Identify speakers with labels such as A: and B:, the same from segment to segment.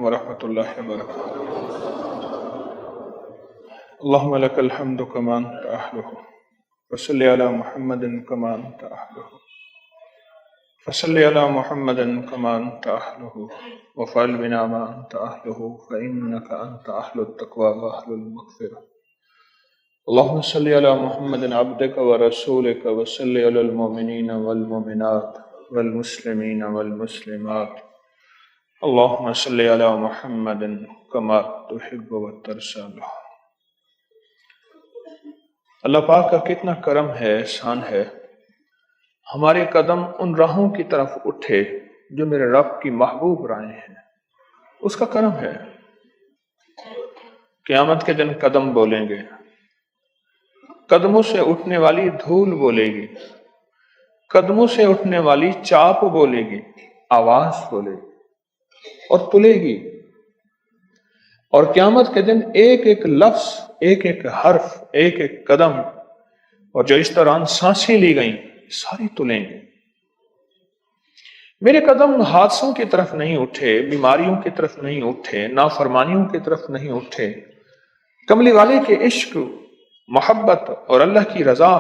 A: ورحمۃ اللہ وبرکاتہ۔ اللهم لك الحمد كما أنت أهله، وصل على محمد كما أنت أهله، فصل على محمد كما أنت أهله، وفعل بنا ما أنت أهله، فإنك أنت أهل التقوى وأهل المغفرة۔ اللهم صل على محمد عبدك ورسولك، وصل على المؤمنين والمؤمنات والمسلمين والمسلمات، اللهم صل على محمد كما تحب وترضى له۔ اللہ پاک کا کتنا کرم ہے، احسان ہے، ہمارے قدم ان راہوں کی طرف اٹھے جو میرے رب کی محبوب راہیں ہیں، اس کا کرم ہے۔ قیامت کے دن قدم بولیں گے، قدموں سے اٹھنے والی دھول بولے گی، قدموں سے اٹھنے والی چاپ بولے گی، آواز بولے گی اور تلے گی، اور قیامت کے دن ایک ایک لفظ، ایک ایک حرف، ایک ایک قدم، اور جو اس دوران سانسیں لی گئیں ساری تلیں گے۔ میرے قدم حادثوں کی طرف نہیں اٹھے، بیماریوں کی طرف نہیں اٹھے، نافرمانیوں کی طرف نہیں اٹھے، کملی والے کے عشق، محبت اور اللہ کی رضا،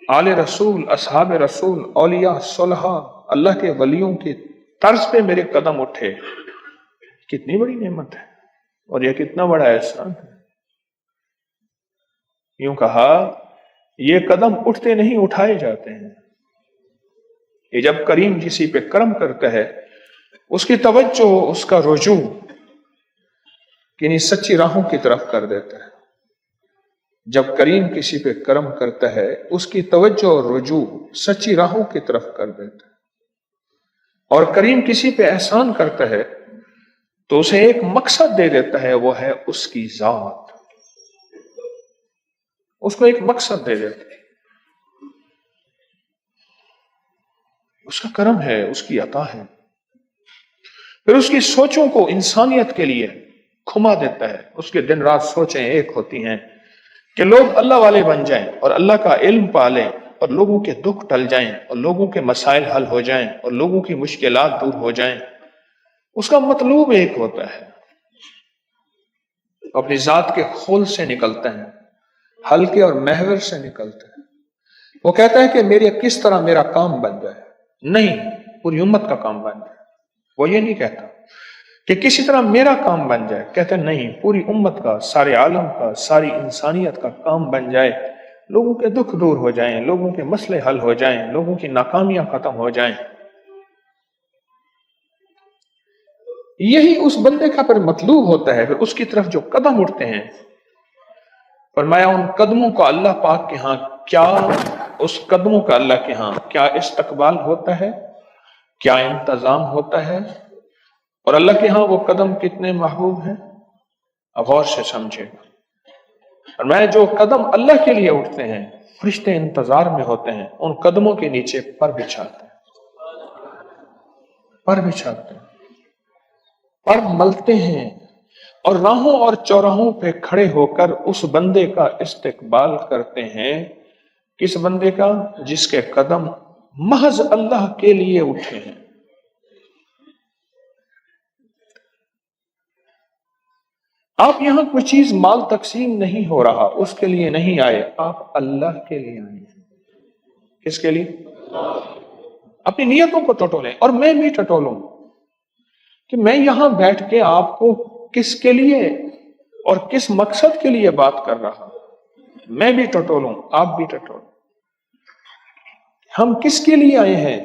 A: آل رسول، اصحاب رسول، اولیاء، صلحاء، اللہ کے ولیوں کی طرز پہ میرے قدم اٹھے۔ کتنی بڑی نعمت ہے اور یہ کتنا بڑا احسان ہے۔ یوں کہا، یہ قدم اٹھتے نہیں، اٹھائے جاتے ہیں۔ یہ جب کریم کسی پہ کرم کرتا ہے، اس کی توجہ، اس کا رجوع کنی سچی راہوں کی طرف کر دیتا ہے۔ جب کریم کسی پہ کرم کرتا ہے، اس کی توجہ اور رجوع سچی راہوں کی طرف کر دیتا ہے۔ اور کریم کسی پہ احسان کرتا ہے تو اسے ایک مقصد دے دیتا ہے، وہ ہے اس کی ذات، اس کو ایک مقصد دے دیتا ہے۔ اس کا کرم ہے، اس کی عطا ہے۔ پھر اس کی سوچوں کو انسانیت کے لیے کھما دیتا ہے۔ اس کے دن رات سوچیں ایک ہوتی ہیں کہ لوگ اللہ والے بن جائیں اور اللہ کا علم پالیں اور لوگوں کے دکھ ٹل جائیں اور لوگوں کے مسائل حل ہو جائیں اور لوگوں کی مشکلات دور ہو جائیں۔ اس کا مطلوب ایک ہوتا ہے، اپنی ذات کے خول سے نکلتا ہے، حلقے اور محور سے نکلتا ہے۔ وہ کہتا ہے کہ کس طرح میرا کام بن جائے، نہیں، پوری امت کا کام بن جائے۔ وہ یہ نہیں کہتا کہ کسی طرح میرا کام بن جائے، کہتا ہے نہیں، پوری امت کا، سارے عالم کا، ساری انسانیت کا کام بن جائے، لوگوں کے دکھ دور ہو جائیں، لوگوں کے مسئلے حل ہو جائیں، لوگوں کی ناکامیاں ختم ہو جائیں۔ یہی اس بندے کا پھر مطلوب ہوتا ہے۔ پھر اس کی طرف جو قدم اٹھتے ہیں، فرمایا ان قدموں کا اللہ پاک کے ہاں کیا، اس قدموں کا اللہ کے ہاں کیا استقبال ہوتا ہے، کیا انتظام ہوتا ہے، اور اللہ کے ہاں وہ قدم کتنے محبوب ہیں۔ اب غور سے سمجھے گا۔ فرمایا جو قدم اللہ کے لیے اٹھتے ہیں، فرشتے انتظار میں ہوتے ہیں، ان قدموں کے نیچے پر بچھاتے ہیں، پر بچھاتے ہیں، پر ملتے ہیں، اور راہوں اور چوراہوں پہ کھڑے ہو کر اس بندے کا استقبال کرتے ہیں۔ کس بندے کا؟ جس کے قدم محض اللہ کے لیے اٹھے ہیں۔ آپ یہاں کوئی چیز مال تقسیم نہیں ہو رہا، اس کے لیے نہیں آئے، آپ اللہ کے لیے آئے ہیں۔ کس کے لیے؟ اپنی نیتوں کو ٹٹولیں، اور میں بھی ٹٹولوں کہ میں یہاں بیٹھ کے آپ کو کس کے لیے اور کس مقصد کے لیے بات کر رہا ہوں۔ میں بھی ٹٹولوں، آپ بھی ٹٹولیں۔ ہم کس کے لیے آئے ہیں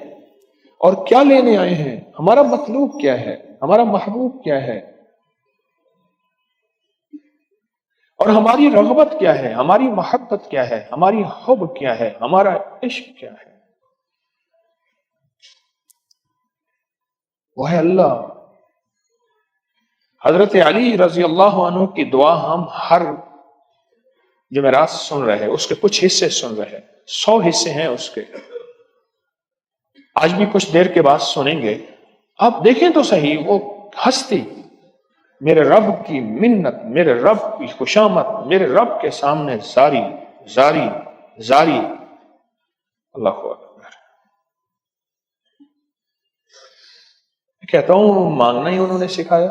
A: اور کیا لینے آئے ہیں، ہمارا مطلوب کیا ہے، ہمارا محبوب کیا ہے، اور ہماری رغبت کیا ہے، ہماری محبت کیا ہے، ہماری حب کیا ہے، ہمارا عشق کیا ہے۔ وہ ہے اللہ۔ حضرت علی رضی اللہ عنہ کی دعا ہم ہر جمعرات سن رہے ہیں، اس کے کچھ حصے سن رہے ہیں، 100 حصے ہیں اس کے، آج بھی کچھ دیر کے بعد سنیں گے۔ آپ دیکھیں تو صحیح، وہ ہستی، میرے رب کی منت، میرے رب کی خوشامد، میرے رب کے سامنے زاری زاری زاری۔ اللہ اکبر۔ کہتا ہوں مانگنا ہی انہوں نے سکھایا۔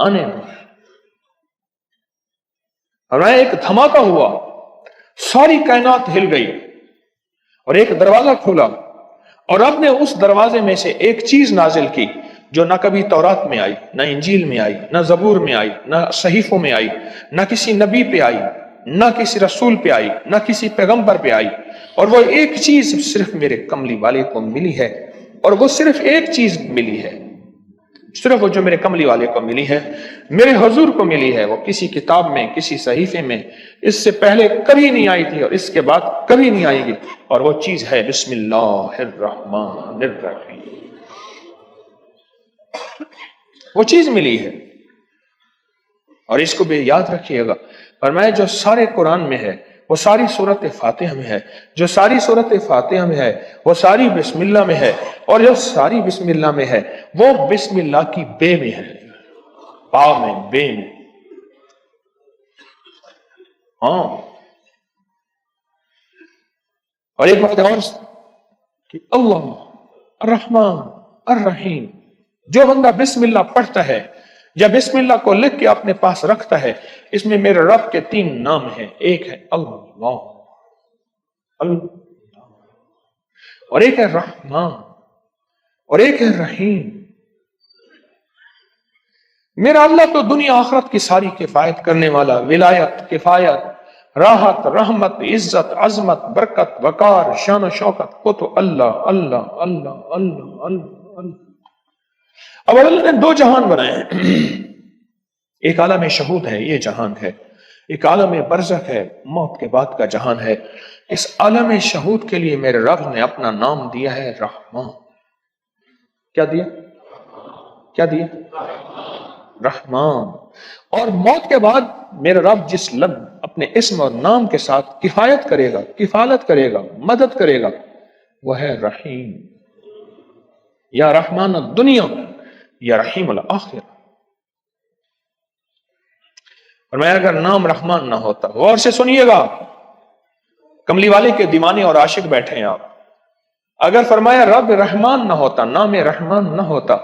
A: آنے دو. اور ایک دھماکہ ہوا, ساری کائنات ہل گئی اور ایک دروازہ کھولا, اور رب نے اس دروازے میں سے ایک چیز نازل کی جو نہ کبھی تورات میں آئی, نہ انجیل میں آئی, نہ زبور میں آئی, نہ صحیفوں میں آئی, نہ کسی نبی پہ آئی, نہ کسی رسول پہ آئی, نہ کسی پیغمبر پہ آئی. اور وہ ایک چیز صرف میرے کملی والے کو ملی ہے, اور وہ صرف ایک چیز ملی ہے, صرف وہ جو میرے کملی والے کو ملی ہے, میرے حضور کو ملی ہے. وہ کسی کتاب میں, کسی صحیفے میں اس سے پہلے کبھی نہیں آئی تھی اور اس کے بعد کبھی نہیں آئے گی, اور وہ چیز ہے بسم اللہ الرحمن الرحیم. وہ چیز ملی ہے, اور اس کو بھی یاد رکھیے گا. فرمایا جو سارے قرآن میں ہے وہ ساری سورت فاتحہ میں ہے, جو ساری سورت فاتحہ میں ہے وہ ساری بسم اللہ میں ہے, اور جو ساری بسم اللہ میں ہے وہ بسم اللہ کی بے میں ہے, با میں, بے میں. ہاں, اور ایک بات اور کہ اللہ الرحمن الرحیم, جو بندہ بسم اللہ پڑھتا ہے یا بسم اللہ کو لکھ کے اپنے پاس رکھتا ہے, اس میں میرے رب کے 3 نام ہیں. ایک ہے اللہ, اور ایک ہے رحمان, اور ایک ہے رحیم. میرا اللہ تو دنیا آخرت کی ساری کفایت کرنے والا, ولایت, کفایت, راحت, رحمت, عزت, عظمت, برکت, وقار, شان و شوکت, وہ تو اللہ اللہ اللہ اللہ اللہ اللہ. اب اللہ نے 2 جہان بنائے ہیں, ایک عالم شہود ہے, یہ جہان ہے, ایک عالم برزخ ہے, موت کے بعد کا جہان ہے. اس عالم شہود کے لیے میرے رب نے اپنا نام دیا ہے رحمان. کیا دیا؟ کیا دیا؟ رحمان. اور موت کے بعد میرا رب جس لفظ اپنے اسم اور نام کے ساتھ کفایت کرے گا, کفالت کرے گا, مدد کرے گا, وہ ہے رحیم. یا رحمان الدنیا یا رحیم الآخرہ. اور میں اگر نام رحمان نہ ہوتا, غور سے سنیے گا, کملی والے کے دیوانے اور عاشق بیٹھے ہیں آپ, اگر فرمایا رب رحمان نہ ہوتا, نام رحمان نہ ہوتا,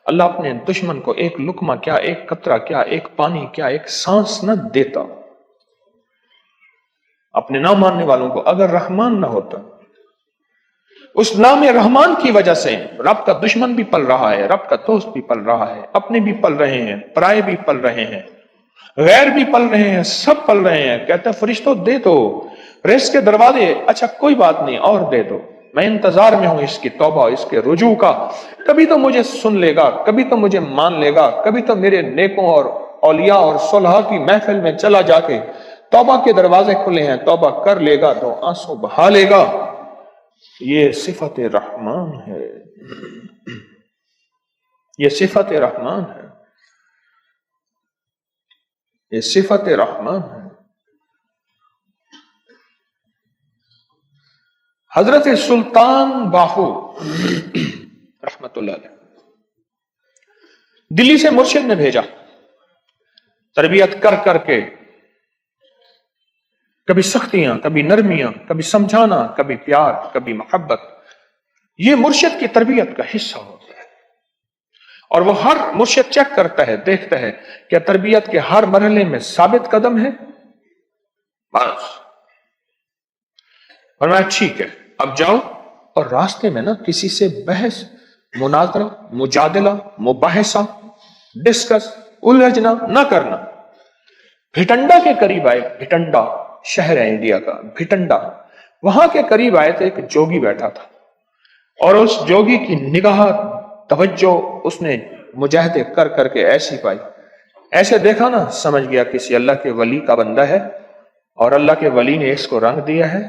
A: اللہ اپنے دشمن کو ایک لقمہ کیا, ایک قطرہ کیا, ایک پانی کیا, ایک سانس نہ دیتا. اپنے نام ماننے والوں کو اگر رحمان نہ ہوتا, اس نام رحمان کی وجہ سے رب کا دشمن بھی پل رہا ہے, رب کا دوست بھی پل رہا ہے, اپنے بھی پل رہے ہیں, پرائے بھی پل رہے ہیں, غیر بھی پل رہے ہیں, سب پل رہے ہیں. کہتا ہے فرشتوں دے دو رزق کے دروازے, اچھا کوئی بات نہیں اور دے دو, میں انتظار میں ہوں اس کی توبہ, اس کے رجوع کا. کبھی تو مجھے سن لے گا, کبھی تو مجھے مان لے گا, کبھی تو میرے نیکوں اور اولیاء اور صلحاء کی محفل میں چلا جا کے توبہ کے دروازے کھلے ہیں, توبہ کر لے گا تو آنسو بہا لے گا. یہ صفت رحمان ہے, یہ صفت رحمان ہے, یہ صفت رحمان ہے. حضرت سلطان باہو رحمت اللہ علیہ دلی سے مرشد نے بھیجا, تربیت کر کر کے, کبھی سختیاں, کبھی نرمیاں, کبھی سمجھانا, کبھی پیار, کبھی محبت. یہ مرشد کی تربیت کا حصہ ہوتا ہے, اور وہ ہر مرشد چیک کرتا ہے, دیکھتا ہے کہ تربیت کے ہر مرحلے میں ثابت قدم ہے. بس فرمایا ٹھیک ہے, اب جاؤ اور راستے میں نا کسی سے بحث, مناظرہ, مجادلہ, مباحثہ, ڈسکس, الجھنا نہ کرنا. بھٹنڈا کے قریب آئے, بھٹنڈا شہر ہے انڈیا کا, بھٹنڈا, وہاں کے قریب آئے تھے, ایک جوگی بیٹھا تھا, اور اس جوگی کی نگاہ توجہ اس نے مجاہدے کر کر کے ایسی پائی, ایسے دیکھا نا, سمجھ گیا کسی اللہ کے ولی کا بندہ ہے, اور اللہ کے ولی نے اس کو رنگ دیا ہے,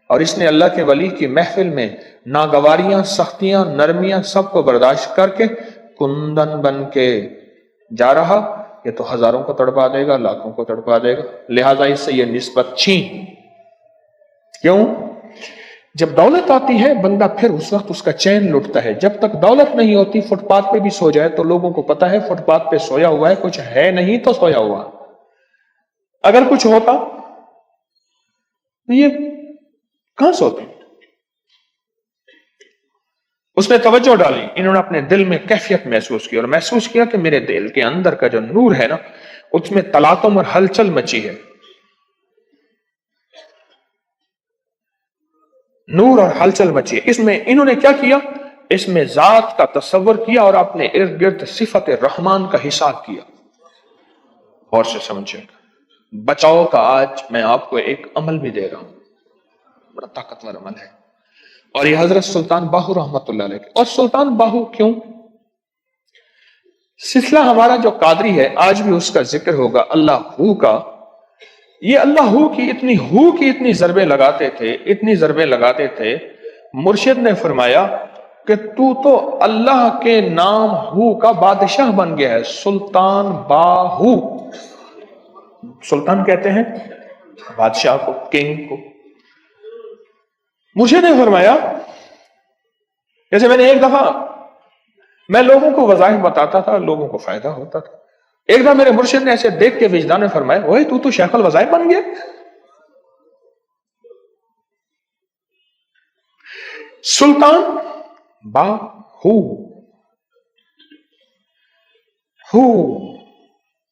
A: اور اس نے اللہ کے ولی کی محفل میں ناگواریاں, سختیاں, نرمیاں سب کو برداشت کر کے کندن بن کے جا رہا. یہ تو ہزاروں کو تڑپا دے گا, لاکھوں کو تڑپا دے گا, لہذا اس سے یہ نسبت چھین. کیوں؟ جب دولت آتی ہے بندہ پھر اس وقت اس کا چین لٹتا ہے, جب تک دولت نہیں ہوتی فٹ پاتھ پہ بھی سو جائے تو لوگوں کو پتا ہے فٹ پاتھ پہ سویا ہوا ہے, کچھ ہے نہیں تو سویا ہوا. اگر کچھ ہوتا تو یہ کہاں سوتے؟ اس میں توجہ ڈالی، انہوں نے اپنے دل میں کیفیت محسوس کی اور محسوس کیا کہ میرے دل کے اندر کا جو نور ہے نا اس میں تلاطم اور ہلچل مچی ہے، نور اور ہلچل مچی ہے۔ اس میں انہوں نے کیا کیا، اس میں ذات کا تصور کیا اور اپنے ارد گرد صفت رحمان کا حساب کیا۔ اور سے سمجھے بچاؤ کا آج میں آپ کو ایک عمل بھی دے رہا ہوں، بڑا طاقتور عمل ہے، اور یہ حضرت سلطان باہو رحمت اللہ علیہ۔ اور سلطان باہو کیوں؟ سلسلہ ہمارا جو قادری ہے آج بھی اس کا ذکر ہوگا، اللہ ہو کا۔ یہ اللہ ہو کی اتنی ضربیں لگاتے تھے، اتنی ضربیں لگاتے تھے، مرشد نے فرمایا کہ تو اللہ کے نام ہو کا بادشاہ بن گیا ہے، سلطان باہو۔ سلطان کہتے ہیں بادشاہ کو، کنگ کو۔ مرشد نے فرمایا، جیسے میں نے ایک دفعہ میں لوگوں کو وظائف بتاتا تھا، لوگوں کو فائدہ ہوتا تھا، ایک دفعہ میرے مرشد نے ایسے دیکھ کے وجدان نے فرمایا، اوئے تو شیخ الوظائف بن گیا۔ سلطان باہو ہو،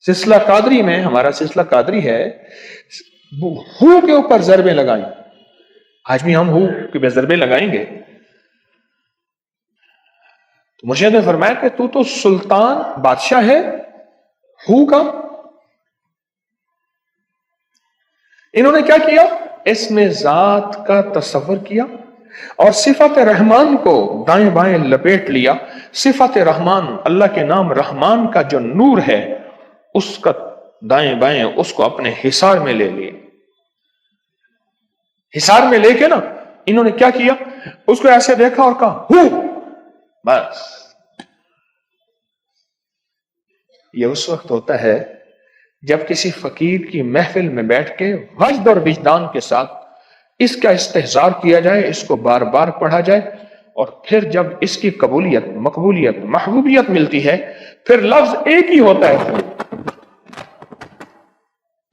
A: سلسلہ قادری میں، ہمارا سلسلہ قادری ہے، ہو کے اوپر ضربیں لگائیں۔ آج بھی ہم ہو کے ضربیں لگائیں گے۔ تو مرشد نے فرمایا کہ تو سلطان بادشاہ ہے ہو کا۔ انہوں نے کیا کیا، اس میں ذات کا تصور کیا اور صفت رحمان کو دائیں بائیں لپیٹ لیا۔ صفت رحمان، اللہ کے نام رحمان کا جو نور ہے اس کا دائیں بائیں اس کو اپنے حصار میں لے لیے۔ حصار میں لے کے نا انہوں نے کیا کیا، اس کو ایسے دیکھا اور کہا ہو، بس۔ یہ اس وقت ہوتا ہے جب کسی فقیر کی محفل میں بیٹھ کے وجد اور وجدان کے ساتھ اس کا استحضار کیا جائے، اس کو بار بار پڑھا جائے، اور پھر جب اس کی قبولیت، مقبولیت، محبوبیت ملتی ہے، پھر لفظ ایک ہی ہوتا ہے،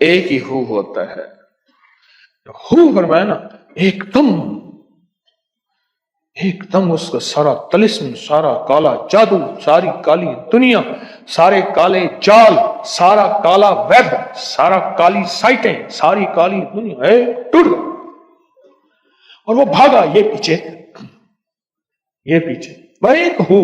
A: ایک ہی ہو ہوتا ہے۔ ہو فرمایا نا، ایک دم اس کا سارا طلسم، سارا کالا جادو، ساری کالی دنیا، سارے کالے جال، سارا کالا ویب، سارا کالی سائٹیں، ساری کالی دنیا ٹوٹ گئی اور وہ بھاگا یہ پیچھے، یہ پیچھے، وہ ایک ہو۔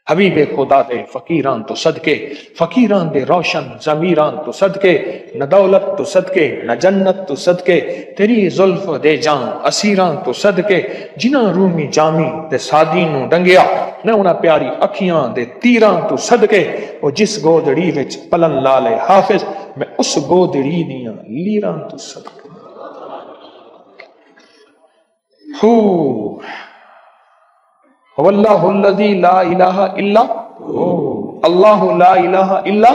A: حبیب خدا دے فقیران تو صدقے، فقیران دے روشن ضمیران تو صدقے، نہ دولت تو صدقے، نہ جنت تو صدقے، تیری زلف دے جان اسیران تو صدقے، جنہ رومی جامی تے سادینوں ڈنگیا، نہ انہاں پیاری اکھیاں دے تیران تو صدقے، وہ جس گودڑی وچ پلن لالے حافظ، میں اس گودڑی دیاں لیران تو صدقے۔ هو اللہ الذی لا الہ الا ہو، اللہ لا الہ الا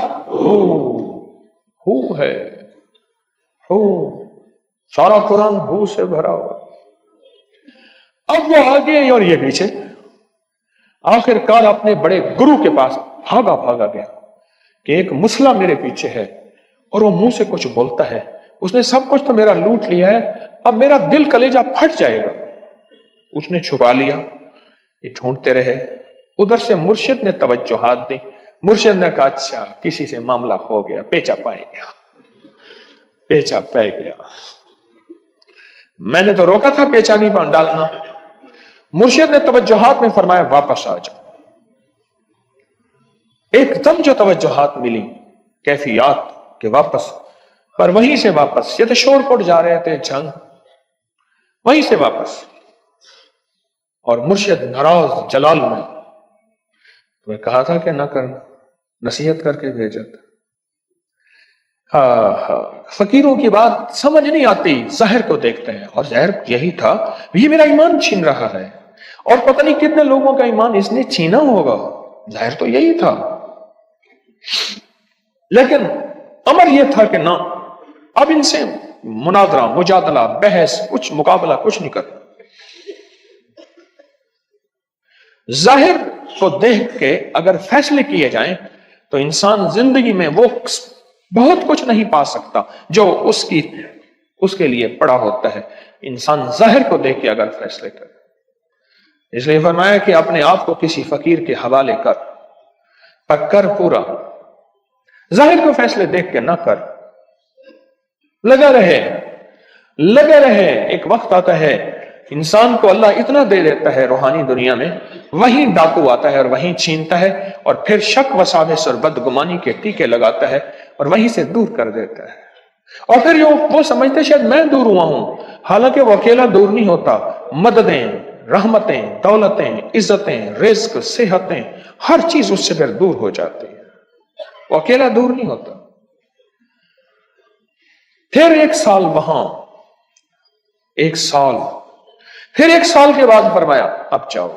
A: ہو ہے، ہو، سارا قرآن ہو سے بھرا ہوا۔ اب وہ آگے اور یہ پیچھے، آخر کار اپنے بڑے گرو کے پاس بھاگا گیا کہ ایک مسئلہ میرے پیچھے ہے اور وہ منہ سے کچھ بولتا ہے، اس نے سب کچھ تو میرا لوٹ لیا ہے، اب میرا دل کلیجہ پھٹ جائے گا۔ اس نے چھپا لیا، یہ ڈھونڈتے رہے، ادھر سے مرشد نے توجہات دی، مرشد نے کہا اچھا کسی سے معاملہ ہو گیا، پیچا پائے گیا، پیچا پہ گیا، میں نے تو روکا تھا پیچا نہیں ڈالنا۔ مرشد نے توجہات میں فرمایا واپس آ جاؤ۔ ایک دم جو توجہات ملی، کیفیات کہ واپس، پر وہیں سے واپس، یہ تو شور پٹ جا رہے تھے جنگ، وہیں سے واپس، اور مرشد ناراض جلال میں، تمہیں کہا تھا کہ نہ کرنا، نصیحت کر کے بھیجا تھا۔ فقیروں کی بات سمجھ نہیں آتی، ظاہر کو دیکھتے ہیں، اور ظاہر یہی تھا، یہ میرا ایمان چھین رہا ہے، اور پتہ نہیں کتنے لوگوں کا ایمان اس نے چھینا ہوگا، ظاہر تو یہی تھا، لیکن امر یہ تھا کہ نہ، اب ان سے مناظرہ، مجادلہ، بحث، کچھ مقابلہ کچھ نہیں کرنا۔ ظاہر کو دیکھ کے اگر فیصلے کیے جائیں تو انسان زندگی میں وہ بہت کچھ نہیں پا سکتا جو اس کے لیے پڑا ہوتا ہے انسان ظاہر کو دیکھ کے اگر فیصلے کرے. اس لیے فرمایا کہ اپنے آپ کو کسی فقیر کے حوالے کر پورا. ظاہر کو فیصلے دیکھ کے نہ کر. لگا رہے. ایک وقت آتا ہے انسان کو اللہ اتنا دے دیتا ہے روحانی دنیا میں، وہیں ڈاکو آتا ہے اور وہیں چھینتا ہے، اور پھر شک وساوس اور بدگمانی کے ٹیکے لگاتا ہے اور وہیں سے دور کر دیتا ہے. اور پھر وہ سمجھتے شاید میں دور ہوا ہوں، حالانکہ وہ اکیلا دور نہیں ہوتا. مددیں، رحمتیں، دولتیں، عزتیں، رزق، صحتیں، ہر چیز اس سے پھر دور ہو جاتی ہے. وہ اکیلا دور نہیں ہوتا. پھر 1 سال وہاں، 1 سال، پھر 1 سال کے بعد فرمایا اب جاؤ،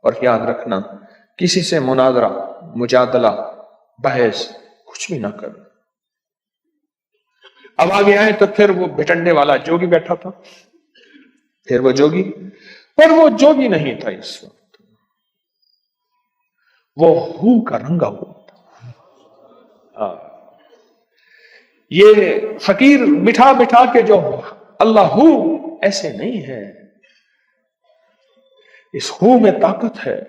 A: اور یاد رکھنا کسی سے مناظرہ، مجادلہ، بحث کچھ بھی نہ کرنا. اب آگے آئے تو پھر وہ بھٹنڈے والا جوگی بیٹھا تھا. پھر وہ جوگی، پر وہ جوگی نہیں تھا اس وقت، وہ ہو کا رنگا ہوا تھا. یہ فقیر بٹھا کے جو اللہ ہو ایسے نہیں ہے. اس ہو میں طاقت ہے.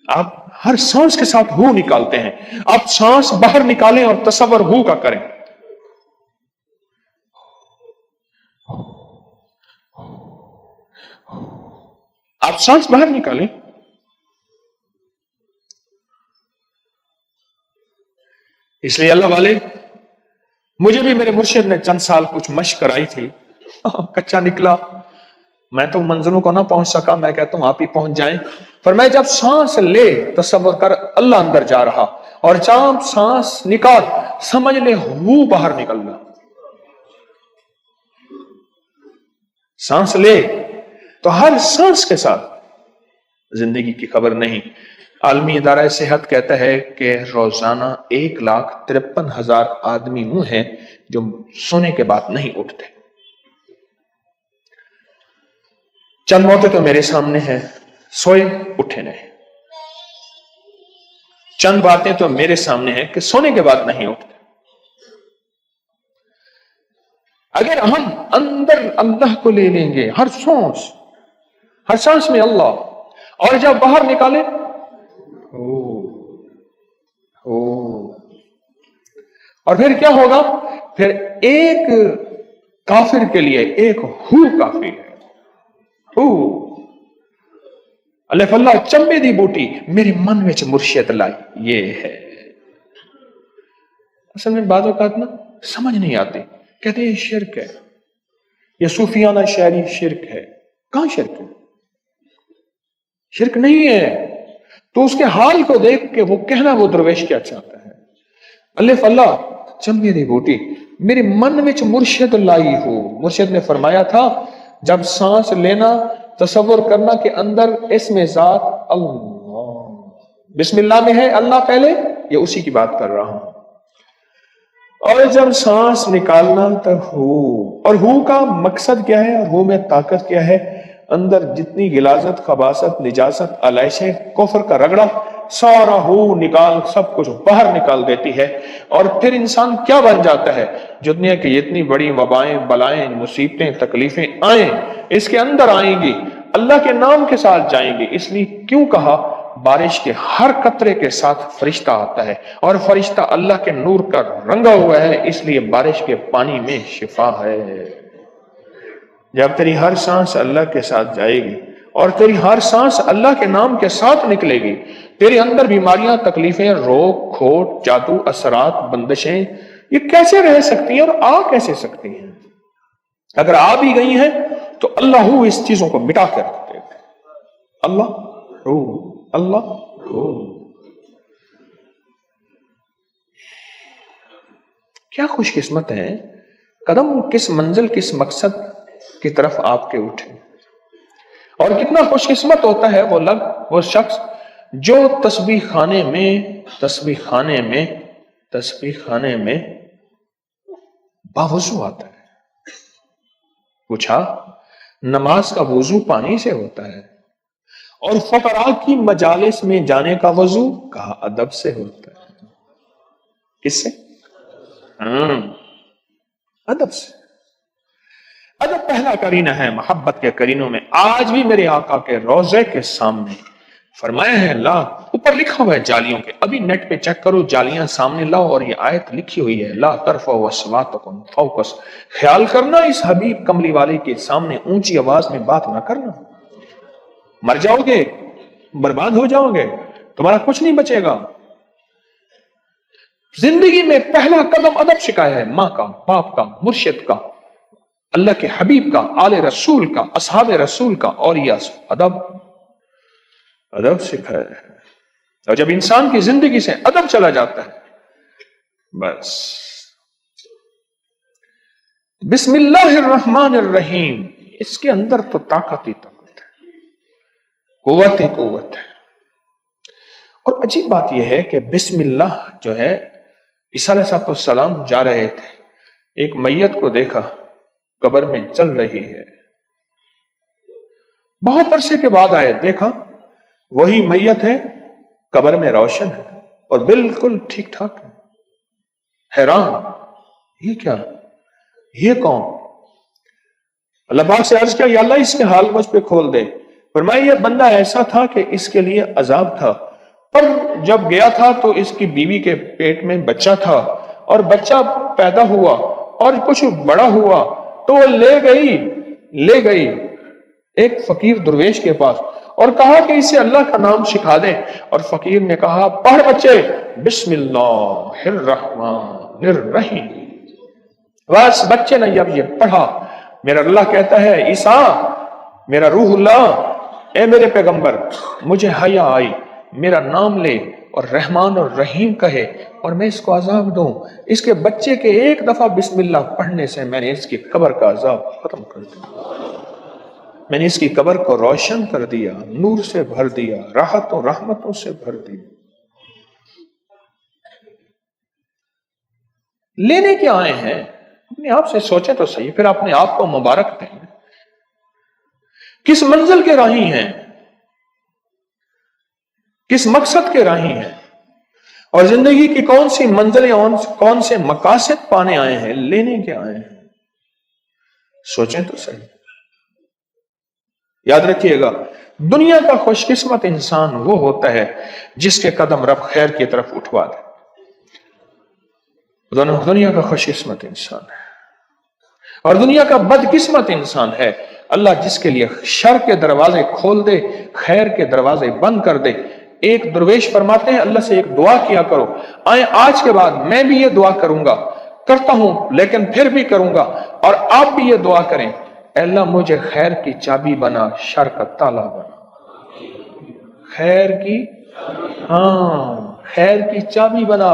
A: آپ ہر سانس کے ساتھ ہو نکالتے ہیں. آپ سانس باہر نکالیں اور تصور ہو کا کریں. آپ سانس باہر نکالیں. اس لیے اللہ والے، مجھے بھی میرے مرشد نے چند سال کچھ مشق کرائی تھی، کچا نکلا، میں تو منزلوں کو نہ پہنچ سکا. میں کہتا ہوں آپ ہی پہنچ جائیں. پر میں جب سانس لے تصور کر اللہ اندر جا رہا، اور جب سانس نکال سمجھ لے ہو باہر نکل رہا. سانس لے تو ہر سانس کے ساتھ زندگی کی خبر نہیں. عالمی ادارہ صحت کہتا ہے کہ روزانہ 1,53,000 آدمی وہ ہیں جو سونے کے بعد نہیں اٹھتے. چند موتیں تو میرے سامنے ہیں، سوئے اٹھے نہیں. چند باتیں تو میرے سامنے ہیں کہ سونے کے بعد نہیں اٹھتے. اگر ہم اندر اللہ کو لے لیں گے ہر سانس میں اللہ، اور جب باہر نکالے اور پھر کیا ہوگا؟ پھر ایک کافر کے لیے ایک ہو کافی ہے. اللہ فاللہ چمبے دی بوٹی میرے من میں مرشد لائی. یہ ہے اصل میں بعض اوقات نا سمجھ نہیں آتی، کہتے ہیں یہ شرک ہے، یہ صوفیانہ شاعری شرک ہے. کہاں شرک ہے؟ شرک نہیں ہے. تو اس کے حال کو دیکھ کے وہ کہنا وہ درویش کیا چاہتا ہے. اللہ فاللہ چمبے دی بوٹی میرے من میں مرشد لائی ہو. مرشد نے فرمایا تھا جب سانس لینا تصور کرنا کہ اندر اسم ذات اللہ، بسم اللہ میں ہے اللہ پہلے، یہ اسی کی بات کر رہا ہوں. اور جب سانس نکالنا تو ہو، اور ہو کا مقصد کیا ہے، اور ہو میں طاقت کیا ہے؟ اندر جتنی غلاظت، خباثت، نجاست، علائشیں، کفر کا رگڑا، سارا ہو نکال سب کچھ باہر نکال دیتی ہے. اور پھر انسان کیا بن جاتا ہے؟ دنیا کی اتنی بڑی وبائیں، بلائیں، مصیبتیں، تکلیفیں آئیں، اس کے اندر آئیں گی، اللہ کے نام کے ساتھ جائیں گی. اس لیے کیوں کہا بارش کے ہر قطرے کے ساتھ فرشتہ آتا ہے، اور فرشتہ اللہ کے نور کا رنگا ہوا ہے، اس لیے بارش کے پانی میں شفا ہے. جب تیری ہر سانس اللہ کے ساتھ جائے گی اور تیری ہر سانس اللہ کے نام کے ساتھ نکلے گی، تیرے اندر بیماریاں، تکلیفیں، روگ، کھوٹ، جادو، اثرات، بندشیں یہ کیسے رہ سکتی ہیں اور آ کیسے سکتی ہیں؟ اگر آ بھی گئی ہیں تو اللہ ہو اس چیزوں کو مٹا کر رکھتے ہیں. اللہ ہو، اللہ ہو. کیا خوش قسمت ہے، قدم کس منزل، کس مقصد کی طرف آپ کے اٹھے. اور کتنا خوش قسمت ہوتا ہے وہ شخص جو تسبیح خانے میں باوضو آتا ہے. پوچھا نماز کا وضو پانی سے ہوتا ہے، اور فقراء کی مجالس میں جانے کا وضو کہا ادب سے ہوتا ہے. کس سے؟ ادب سے. ادب پہلا کرینہ ہے محبت کے کرینوں میں. آج بھی میرے آقا کے روضے کے سامنے فرمایا ہے لا، اوپر لکھا ہوا ہے جالیوں کے، ابھی نیٹ پہ چیک کرو جالیاں سامنے لاؤ اور یہ آیت لکھی ہوئی ہے لا ترفعوا اصواتکم فوق. خیال کرنا اس حبیب کملی والے کے سامنے اونچی آواز میں بات نہ کرنا، مر جاؤ گے، برباد ہو جاؤ گے، تمہارا کچھ نہیں بچے گا. زندگی میں پہلا قدم ادب سکھایا ہے، ماں کا، باپ کا، مرشد کا، اللہ کے حبیب کا، آل رسول کا، اصحاب رسول کا، اور یہ ادب سکھایا ہے. اور جب انسان کی زندگی سے ادب چلا جاتا ہے بس. بسم اللہ الرحمن الرحیم، اس کے اندر تو طاقت ہی طاقت ہے، قوت ہی قوت ہے. اور عجیب بات یہ ہے کہ بسم اللہ جو ہے، عیسیٰ علیہ السلام جا رہے تھے، ایک میت کو دیکھا قبر میں چل رہی ہے. بہت عرصے کے بعد آئے، دیکھا وہی میت ہے، قبر میں روشن ہے اور بالکل ٹھیک ٹھاک ہے. حیران، یہ کیا، یہ کون؟ اللہ پاک سے عرض کیا یا اللہ اس کے حال مجھ پہ کھول دے. فرمایا یہ بندہ ایسا تھا کہ اس کے لیے عذاب تھا، پر جب گیا تھا تو اس کی بیوی کے پیٹ میں بچہ تھا اور بچہ پیدا ہوا اور کچھ بڑا ہوا تو وہ لے گئی ایک فقیر درویش کے پاس اور کہا کہ اسے اللہ کا نام سکھا دیں. اور فقیر نے کہا پڑھ بچے بسم اللہ الرحمن الرحیم. بس بچے نے جب یہ پڑھا، میرا اللہ کہتا ہے عیسیٰ، میرا روح اللہ، اے میرے پیغمبر، مجھے حیا آئی، میرا نام لے اور رحمان اور رحیم کہے اور میں اس کو عذاب دوں. اس کے بچے کے ایک دفعہ بسم اللہ پڑھنے سے میں نے اس کی قبر کا عذاب ختم کر دیا، میں نے اس کی قبر کو روشن کر دیا، نور سے بھر دیا، راحتوں رحمتوں سے بھر دیا. لینے کیا آئے ہیں؟ اپنے آپ سے سوچیں تو صحیح، پھر اپنے آپ کو مبارک دیں. کس منزل کے راہی ہیں، کس مقصد کے راہی ہیں، اور زندگی کی کون سی منزلیں اور کون سے مقاصد پانے آئے ہیں، لینے کے آئے ہیں؟ سوچیں تو صحیح. یاد رکھیے گا، دنیا کا خوش قسمت انسان وہ ہوتا ہے جس کے قدم رب خیر کی طرف اٹھوا دے. دنیا کا خوش قسمت انسان ہے، اور دنیا کا بد قسمت انسان ہے اللہ جس کے لیے شر کے دروازے کھول دے، خیر کے دروازے بند کر دے. ایک درویش فرماتے ہیں اللہ سے ایک دعا کیا کرو، آج کے بعد میں بھی یہ دعا کروں گا، کرتا ہوں لیکن پھر بھی کروں گا، اور آپ بھی یہ دعا کریں اے اللہ مجھے خیر کی چابی بنا، شر کا تالا بنا. خیر کی چابی بنا،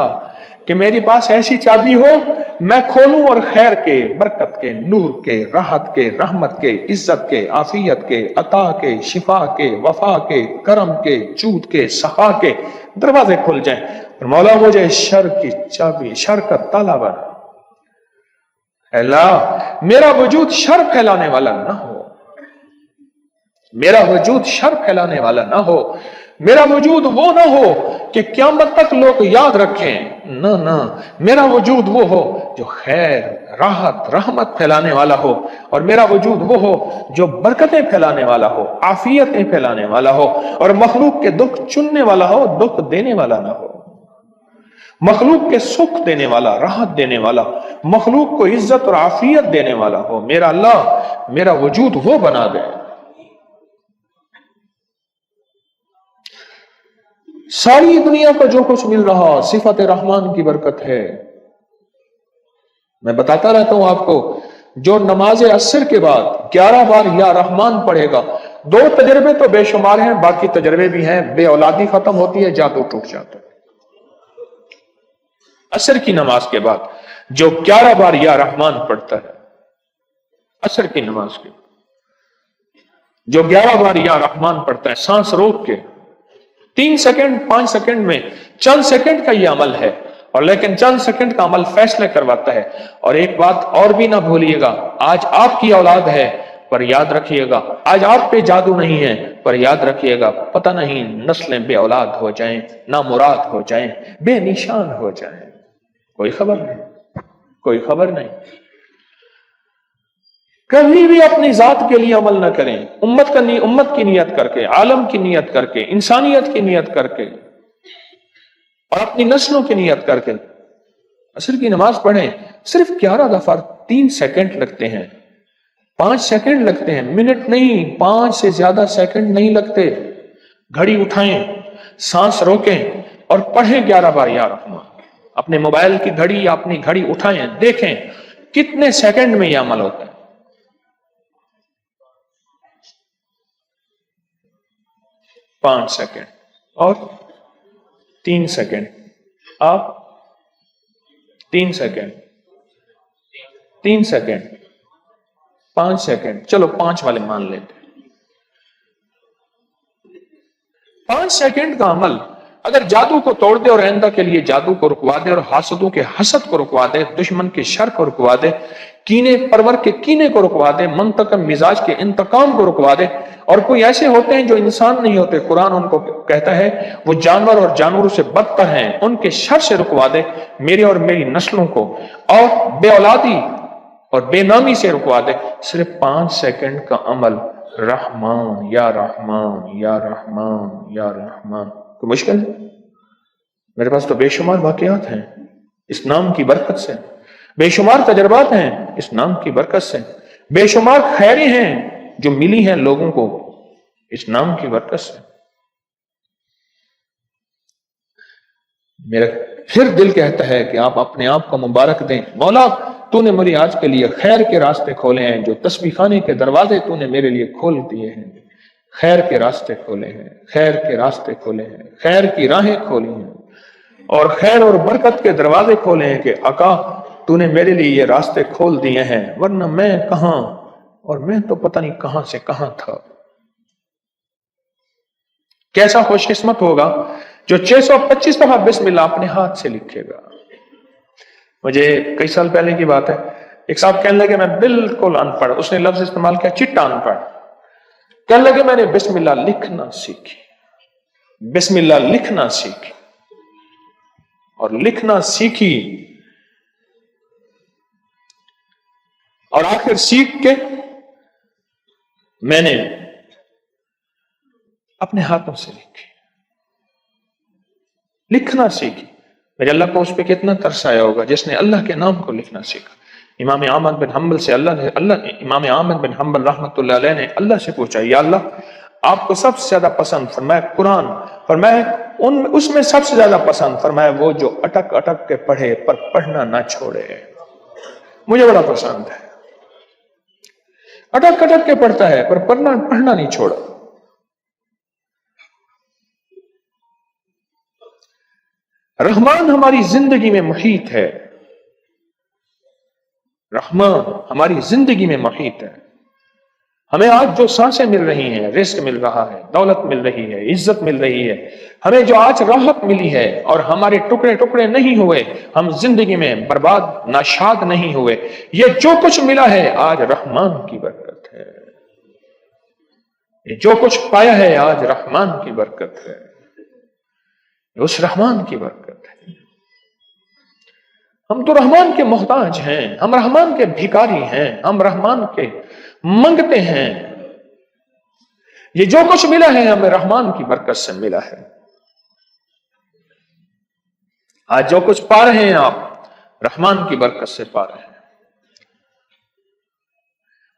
A: کہ میرے پاس ایسی چابی ہو میں کھولوں اور خیر کے، برکت کے، نور کے، راحت کے، رحمت کے، عزت کے، عافیت کے، عطا کے، شفا کے، وفا کے، کرم کے، جود کے، سخا کے دروازے کھل جائیں. اور مولا مجھے شر کی چابی، شر کا تالا بنا. اللہ میرا وجود شر پھیلانے والا نہ ہو، میرا وجود شر پھیلانے والا نہ ہو، میرا وجود وہ نہ ہو کہ قیامت تک لوگ یاد رکھیں، نہ میرا وجود وہ ہو جو خیر، راحت، رحمت پھیلانے والا ہو، اور میرا وجود وہ ہو جو برکتیں پھیلانے والا ہو، عافیتیں پھیلانے والا ہو، اور مخلوق کے دکھ چننے والا ہو، دکھ دینے والا نہ ہو، مخلوق کے سکھ دینے والا، راحت دینے والا، مخلوق کو عزت اور عافیت دینے والا ہو. میرا اللہ میرا وجود وہ بنا دے. ساری دنیا کو جو کچھ مل رہا صفت رحمان کی برکت ہے. میں بتاتا رہتا ہوں آپ کو، جو نماز عصر کے بعد 11 بار یا رحمان پڑھے گا، 2 تجربے تو بے شمار ہیں، باقی تجربے بھی ہیں، بے اولادی ختم ہوتی ہے، جادو ٹوٹ جاتا ہے. عصر کی نماز کے بعد جو 11 بار یا رحمان پڑھتا ہے، عصر کی نماز کے جو 11 بار یا رحمان پڑھتا ہے، سانس روک کے 3 سیکنڈ 5 سیکنڈ میں، چند سیکنڈ کا یہ عمل ہے، اور لیکن چند سیکنڈ کا عمل فیصلے کرواتا ہے. اور ایک بات اور بھی نہ بھولیے گا، آج آپ کی اولاد ہے پر یاد رکھیے گا، آج آپ پہ جادو نہیں ہے پر یاد رکھیے گا، پتہ نہیں نسلیں بے اولاد ہو جائیں، نامراد ہو جائیں، بے نشان ہو جائیں، کوئی خبر نہیں. کبھی بھی اپنی ذات کے لیے عمل نہ کریں، امت کی نیت کر کے، عالم کی نیت کر کے، انسانیت کی نیت کر کے اور اپنی نسلوں کی نیت کر کے عصر کی نماز پڑھیں۔ صرف 11 دفعہ 3 سیکنڈ لگتے ہیں، 5 سیکنڈ لگتے ہیں، منٹ نہیں، 5 سے زیادہ سیکنڈ نہیں لگتے۔ گھڑی اٹھائیں، سانس روکیں اور پڑھیں 11 بار یا رحمان۔ اپنے موبائل کی گھڑی یا اپنی گھڑی اٹھائیں، دیکھیں کتنے سیکنڈ میں یہ عمل ہوتا ہے۔ 5 سیکنڈ اور 3 سیکنڈ، آپ 3 سیکنڈ، 3 سیکنڈ، 5 سیکنڈ، چلو 5 والے مان لیتے۔ 5 سیکنڈ کا عمل اگر جادو کو توڑ دے اور آئندہ کے لیے جادو کو رکوا دے اور حاسدوں کے حسد کو رکوا دے، دشمن کے شر کو رکوا دے، کینے پرور کے کینے کو رکوا دے، منتقم مزاج کے انتقام کو رکوا دے، اور کوئی ایسے ہوتے ہیں جو انسان نہیں ہوتے، قرآن ان کو کہتا ہے وہ جانور اور جانوروں سے بدتر ہیں، ان کے شر سے رکوا دے میرے اور میری نسلوں کو، اور بے اولادی اور بے نامی سے رکوا دے، صرف 5 سیکنڈ کا عمل، رحمان یا رحمان یا رحمان یا رحمان۔ کوئی مشکل ہے؟ میرے پاس تو بے شمار واقعات ہیں اس نام کی برکت سے، بے شمار تجربات ہیں اس نام کی برکت سے، بے شمار خیریں ہیں جو ملی ہیں لوگوں کو اس نام کی برکت سے۔ میرا پھر دل کہتا ہے کہ آپ اپنے آپ کو مبارک دیں، مولا تو نے میری آج کے لیے خیر کے راستے کھولے ہیں، جو تسبیح خانے کے دروازے تو نے میرے لیے کھول دیے ہیں، خیر کے راستے کھولے ہیں، خیر کے راستے کھولے ہیں، خیر کی راہیں کھولی ہیں، اور خیر اور برکت کے دروازے کھولے ہیں کہ آقا تو نے میرے لیے یہ راستے کھول دیے ہیں، ورنہ میں کہاں، اور میں تو پتہ نہیں کہاں سے کہاں تھا۔ کیسا خوش قسمت ہوگا جو 625 دفعہ بسم اللہ اپنے ہاتھ سے لکھے گا۔ مجھے کئی سال پہلے کی بات ہے، ایک صاحب کہنے لگے میں بالکل ان پڑھ، اس نے لفظ استعمال کیا چٹا ان پڑھ، کہنے لگے میں نے بسم اللہ لکھنا سیکھی، بسم اللہ لکھنا سیکھی، اور لکھنا سیکھی، اور آخر سیکھ کے میں نے اپنے ہاتھوں سے لکھی، لکھنا سیکھی۔ میرے اللہ کو اس پہ کتنا ترس آیا ہوگا جس نے اللہ کے نام کو لکھنا سیکھا۔ امام احمد بن حنبل سے امام احمد بن حنبل رحمۃ اللہ علیہ نے اللہ سے پوچھا، یا اللہ آپ کو سب سے زیادہ پسند فرمایا قرآن، فرمایا اس میں سب سے زیادہ پسند فرمایا وہ جو اٹک اٹک کے پڑھے پر پڑھنا نہ چھوڑے، مجھے بڑا پسند ہے، اٹک اٹک کے پڑھتا ہے پر پڑھنا نہیں چھوڑا۔ رحمان ہماری زندگی میں محیط ہے، رحمان ہماری زندگی میں محیط ہے۔ ہمیں آج جو سانسیں مل رہی ہیں، رزق مل رہا ہے، دولت مل رہی ہے، عزت مل رہی ہے، ہمیں جو آج راحت ملی ہے اور ہمارے ٹکڑے ٹکڑے نہیں ہوئے، ہم زندگی میں برباد ناشاد نہیں ہوئے، یہ جو کچھ ملا ہے آج رحمان کی برکت ہے، یہ جو کچھ پایا ہے آج رحمان کی برکت ہے، اس رحمان کی برکت ہے۔ ہم تو رحمان کے محتاج ہیں، ہم رحمان کے بھکاری ہیں، ہم رحمان کے منگتے ہیں۔ یہ جو کچھ ملا ہے ہمیں رحمان کی برکت سے ملا ہے۔ آج جو کچھ پا رہے ہیں آپ رحمان کی برکت سے پا رہے ہیں،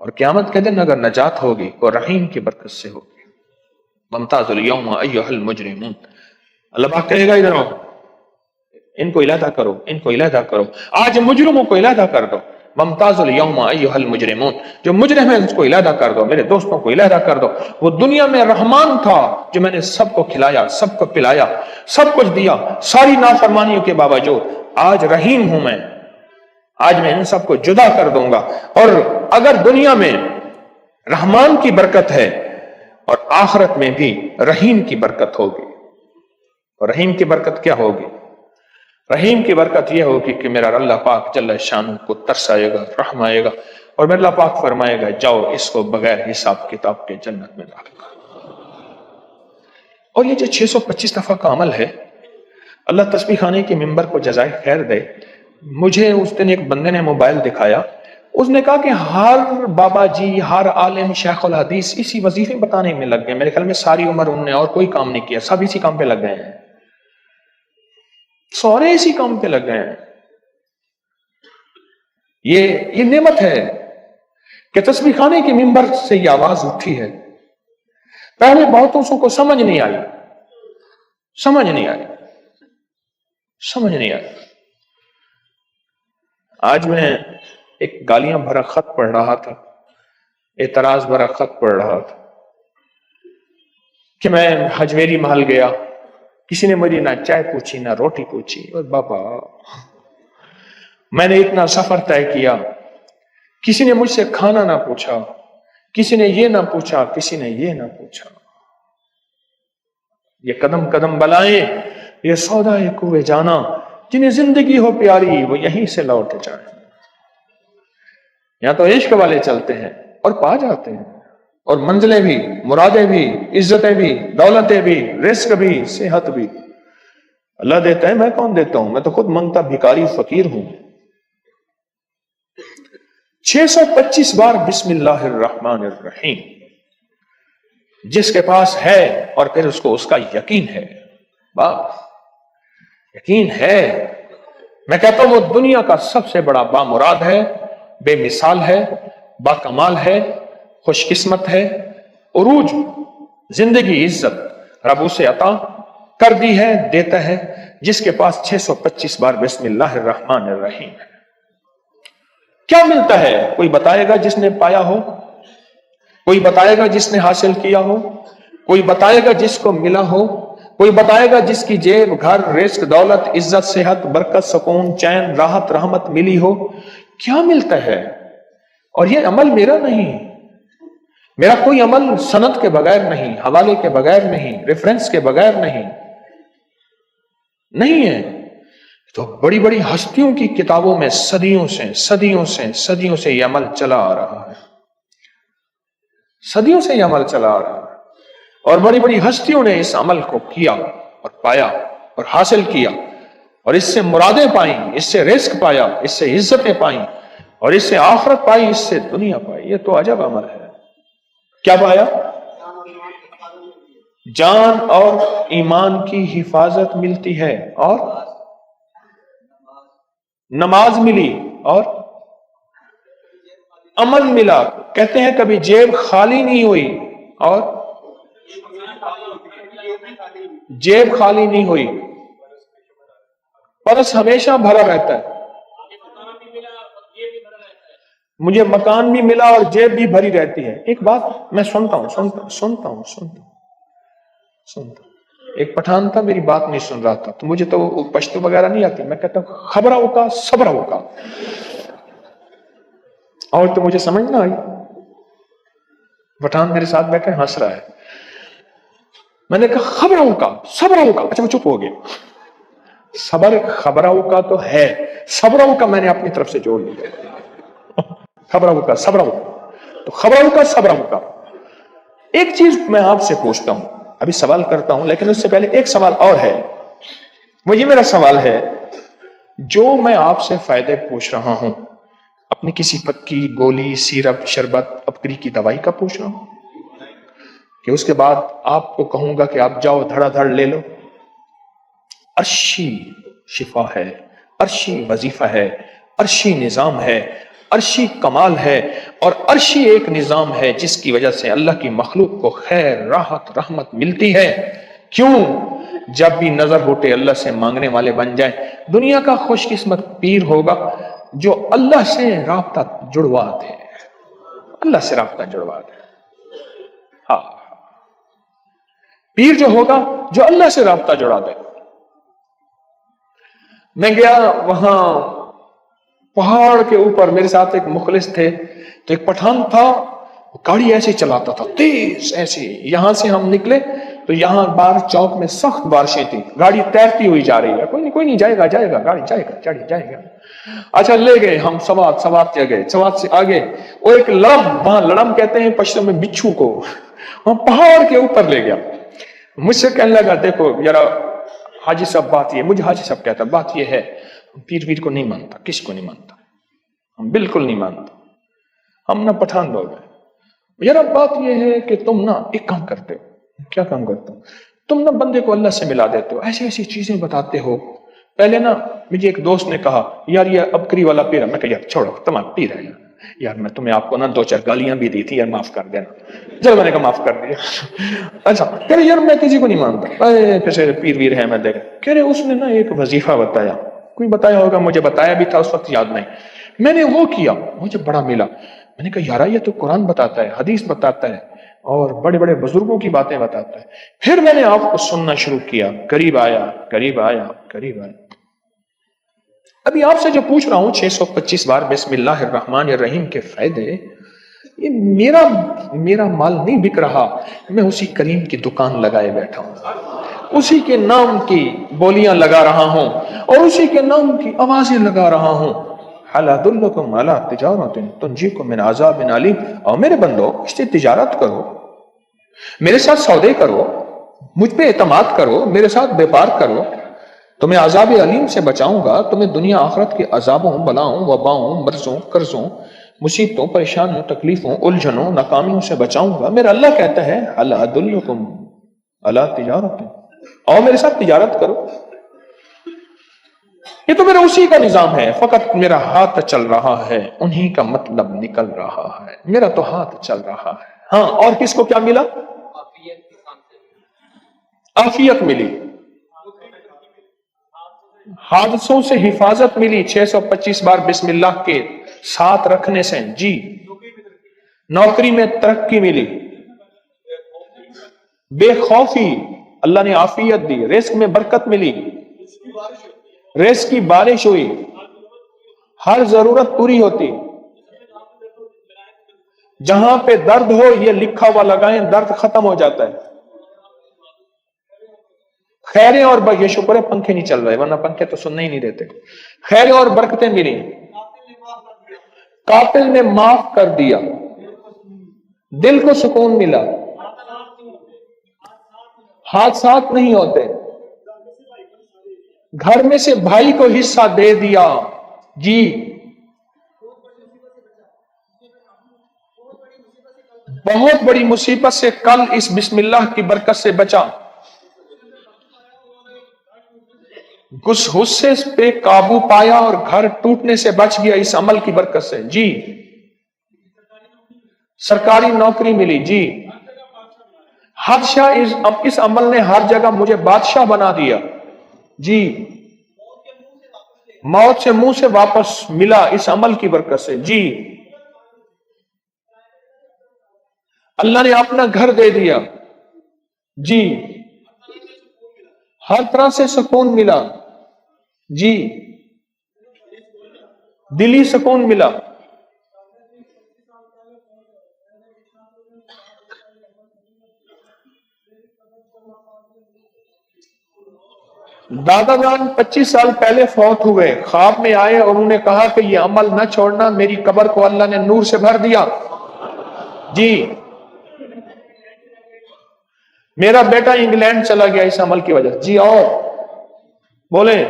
A: اور قیامت کے دن اگر نجات ہوگی وہ رحیم کی برکت سے ہوگی۔ وامتازوا اليوم ایھا المجرمون، اللہ پاک کہے گا ادھر آؤ، ان کو علیحدہ کرو، ان کو علیحدہ کرو، آج مجرموں کو علیحدہ کر دو۔ وامتازوا اليوم ایھا المجرمون، جو مجرم ہے اس کو علیحدہ کر دو، میرے دوستوں کو علیحدہ کر دو۔ وہ دنیا میں رحمان تھا جو میں نے سب کو کھلایا، سب کو پلایا، سب کچھ دیا، ساری نافرمانیوں کے باوجود آج رحیم ہوں میں، آج میں ان سب کو جدا کر دوں گا۔ اور اگر دنیا میں رحمان کی برکت ہے اور آخرت میں بھی رحیم کی برکت ہوگی، اور رحیم کی برکت کیا ہوگی؟ رحیم کی برکت یہ ہوگی کہ میرا اللہ پاک جل شانہ کو ترس آئے گا، رحم آئے گا، اور میرا اللہ پاک فرمائے گا جاؤ اس کو بغیر حساب کتاب کے جنت میں داخل کرو۔ اور یہ جو 625 دفعہ کا عمل ہے، اللہ تسبیح خانے کے ممبر کو جزائے خیر دے۔ مجھے اس دن ایک بندے نے موبائل دکھایا، اس نے کہا کہ ہر بابا جی، ہر عالم، شیخ الحدیث اسی وظیفے بتانے میں لگ گئے، میرے خیال میں ساری عمر انہوں نے اور کوئی کام نہیں کیا، سب اسی کام پہ لگ گئے ہیں، سورے اسی کام پہ لگ گئے ہیں۔ یہ نعمت ہے کہ تسبیح خانے کے منبر سے یہ آواز اٹھی ہے۔ پہلے بہتوں کو سمجھ نہیں آئی، سمجھ نہیں آئی۔ آج میں ایک گالیاں بھرا خط پڑھ رہا تھا، اعتراض بھرا خط پڑھ رہا تھا کہ میں حجویری محل گیا، کسی نے مجھے نہ چائے پوچھی نہ روٹی پوچھی، اور بابا میں نے اتنا سفر طے کیا، کسی نے مجھ سے کھانا نہ پوچھا، کسی نے یہ نہ پوچھا، کسی نے یہ نہ پوچھا۔ یہ قدم قدم بلائیں، یہ سودا کوئے جانا، جنہیں زندگی ہو پیاری وہ یہیں سے لوٹ جائیں۔ یہاں تو عشق والے چلتے ہیں اور پا جاتے ہیں، اور منزلیں بھی، مرادیں بھی، عزتیں بھی، دولتیں بھی، رزق بھی، صحت بھی اللہ دیتا ہے، میں کون دیتا ہوں؟ میں تو خود منگتا بھکاری فقیر ہوں۔ 625 بار بسم اللہ الرحمن الرحیم جس کے پاس ہے، اور پھر اس کو اس کا یقین ہے، یقین ہے، میں کہتا ہوں وہ دنیا کا سب سے بڑا بامراد ہے، بے مثال ہے، با کمال ہے، خوش قسمت ہے، عروج، زندگی، عزت رب اسے عطا کر دی ہے، دیتا ہے، جس کے پاس 625 بار بسم اللہ الرحمن الرحیم ہے۔ کیا ملتا ہے؟ کوئی بتائے گا جس نے پایا ہو؟ کوئی بتائے گا جس نے حاصل کیا ہو؟ کوئی بتائے گا جس کو ملا ہو؟ کوئی بتائے گا جس کی جیب، گھر، رزق، دولت، عزت، صحت، برکت، سکون، چین، راحت، رحمت ملی ہو؟ کیا ملتا ہے؟ اور یہ عمل میرا نہیں، میرا کوئی عمل سند کے بغیر نہیں، حوالے کے بغیر نہیں، ریفرنس کے بغیر نہیں ہے۔ تو بڑی بڑی ہستیوں کی کتابوں میں صدیوں سے یہ عمل چلا آ رہا ہے، صدیوں سے یہ عمل چلا آ رہا ہے، اور بڑی بڑی ہستیوں نے اس عمل کو کیا اور پایا اور حاصل کیا، اور اس سے مرادیں پائیں، اس سے رزق پایا، اس سے عزتیں پائیں، اور اس سے آخرت پائی، اس سے دنیا پائی۔ یہ تو عجب عمل ہے۔ کیا پایا؟ جان اور ایمان کی حفاظت ملتی ہے، اور نماز ملی، اور عمل ملا۔ کہتے ہیں کبھی جیب خالی نہیں ہوئی، اور جیب خالی نہیں ہوئی، پرس ہمیشہ بھرا رہتا ہے۔ مجھے مکان بھی ملا اور جیب بھی بھری رہتی ہے۔ ایک بات میں سنتا ہوں، ایک پٹھان تھا، میری بات نہیں سن رہا تھا، تو مجھے تو پشتو وغیرہ نہیں آتی، میں کہتا ہوں خبرہ ہوگا صبرہ ہوگا، اور تو مجھے سمجھ نہ آئی۔ پٹھان میرے ساتھ بیٹھے ہنس رہا ہے، میں نے کہا خبروں کا صبروں کا، اچھا وہ چپ ہو گیا۔ صبر خبروں کا تو ہے، صبروں کا میں نے اپنی طرف سے جوڑ لیا، خبروں کا صبروں، تو خبروں کا صبروں کا۔ ایک چیز میں آپ سے پوچھتا ہوں، ابھی سوال کرتا ہوں، لیکن اس سے پہلے ایک سوال اور ہے، وہ یہ میرا سوال ہے، جو میں آپ سے فائدے پوچھ رہا ہوں، اپنی کسی پکی گولی، سیرپ، شربت، اپکری کی دوائی کا پوچھ رہا ہوں، کہ اس کے بعد آپ کو کہوں گا کہ آپ جاؤ دھڑا دھڑ لے لو؟ عرشی شفا ہے، عرشی وظیفہ ہے، عرشی نظام ہے، عرشی کمال ہے، اور عرشی ایک نظام ہے جس کی وجہ سے اللہ کی مخلوق کو خیر، راحت، رحمت ملتی ہے۔ کیوں؟ جب بھی نظر ہوتے اللہ سے مانگنے والے بن جائیں۔ دنیا کا خوش قسمت پیر ہوگا جو اللہ سے رابطہ جڑوا دے، اللہ سے رابطہ جڑوا دے۔ ہاں، پیر جو ہوگا جو اللہ سے رابطہ جڑا دے۔ میں گیا وہاں پہاڑ کے اوپر، میرے ساتھ ایک مخلص تھے، تو ایک پٹھان تھا، گاڑی ایسے چلاتا تھا تیز، ایسے یہاں سے ہم نکلے تو یہاں بار چوک میں سخت بارشیں تھی، گاڑی تیرتی ہوئی جا رہی ہے، کوئی نہیں جائے گا، گاڑی جائے گا۔ اچھا لے گئے ہم، سوات گئے، سوات سے آگے وہ ایک لڑم، وہاں لڑم کہتے ہیں پشتو میں بچھو کو، وہاں پہاڑ کے اوپر لے گیا۔ مجھ سے کہنے لگا دیکھو یارا حاجی صاحب، بات یہ، مجھے حاجی صاحب کہتا، بات یہ ہے، پیر کو نہیں مانتا، کس کو نہیں مانتا، ہم بالکل نہیں مانتا، ہم نہ پٹھان لوگ ہیں. یار اب بات یہ ہے کہ تم نہ ایک کام کرتے ہو. کیا کام کرتے ہو؟ تم نہ بندے کو اللہ سے ملا دیتے ہو، ایسی ایسی چیزیں بتاتے ہو. پہلے نا مجھے ایک دوست نے کہا یار یہ ابکری والا پی رہا. میں کہا یار چھوڑو تمام پی رہے یار میں تمہیں آپ کو نا 2-4 گالیاں بھی دی تھی یار معاف کر دینا. چلو میں نے کہا معاف کر دیا. اچھا کہہ رہے یار میں کسی کو نہیں مانتا، پھر پیر ویر ہے میں دیکھ. کہہ رہے اس نے نا ایک وظیفہ بتایا، کوئی بتایا ہوگا، مجھے بتایا بھی تھا اس وقت یاد نہیں. میں نے وہ کیا، مجھے بڑا ملا. میں نے کہا یار یہ تو قرآن بتاتا ہے، حدیث بتاتا ہے اور بڑے بڑے بزرگوں کی باتیں بتاتا ہے. پھر میں نے آپ کو سننا شروع کیا، قریب آیا قریب آیا قریب آیا. ابھی آپ سے جو پوچھ رہا ہوں 625 بار بسم اللہ الرحمن الرحیم کے فائدے، یہ میرا مال نہیں بک رہا. میں اسی کریم کی دکان لگائے بیٹھا ہوں، اسی کے نام کی بولیاں لگا رہا ہوں اور اسی کے نام کی آوازیں لگا رہا ہوں. حَلَا دُلُّكُمْ عَلَىٰ تِجَارَةٍ تُنْجِيكُم مِّنْ عَذَابٍ أَلِيمٍ. اور میرے بندو اس سے تجارت کرو، میرے ساتھ سودے کرو، مجھ پہ اعتماد کرو، میرے ساتھ بیپار کرو، تمہیں عذاب علیم سے بچاؤں گا. تمہیں دنیا آخرت کے عذابوں، بلاؤں، وباؤں، مرضوں، قرضوں، مصیبتوں، پریشانیوں، تکلیفوں، الجھنوں، ناکامیوں سے بچاؤں گا. میرا اللہ کہتا ہے حَلَا أَدُلُّكُمْ عَلَىٰ تِجَارَةٍ، اور میرے ساتھ تجارت کرو. یہ تو میرا اسی کا نظام ہے، فقط میرا ہاتھ چل رہا ہے، انہی کا مطلب نکل رہا ہے. میرا تو ہاتھ چل رہا ہے. ہاں اور کس کو کیا ملا؟ عافیت ملی، حادثوں سے حفاظت ملی 625 بار بسم اللہ کے ساتھ رکھنے سے. جی نوکری میں ترقی ملی، بے خوفی، اللہ نے عافیت دی، رزق میں برکت ملی، رزق کی بارش ہوئی، ہر ضرورت پوری ہوتی. جہاں پہ درد ہو یہ لکھا ہوا لگائیں، درد ختم ہو جاتا ہے. خیریں اور یہ شکر ہے پنکھے نہیں چل رہے ورنہ پنکھے تو سننے ہی نہیں دیتے. خیریں اور برکتیں ملی، قاتل نے معاف کر دیا، دل کو سکون ملا، حادثات نہیں ہوتے، گھر میں سے بھائی کو حصہ دے دیا. جی بہت بڑی مصیبت سے کل اس بسم اللہ کی برکت سے بچا، غصے پہ قابو پایا اور گھر ٹوٹنے سے بچ گیا اس عمل کی برکت سے. جی سرکاری نوکری ملی. جی حادثہ اس عمل نے ہر جگہ مجھے بادشاہ بنا دیا. جی موت سے منہ سے واپس ملا اس عمل کی برکت سے. جی اللہ نے اپنا گھر دے دیا. جی ہر طرح سے سکون ملا. جی دلی سکون ملا. دادا جان 25 سال پہلے فوت ہوئے، خواب میں آئے اور انہوں نے کہا کہ یہ عمل نہ چھوڑنا، میری قبر کو اللہ نے نور سے بھر دیا. جی میرا بیٹا انگلینڈ چلا گیا اس عمل کی وجہ سے. جی اور بولیں.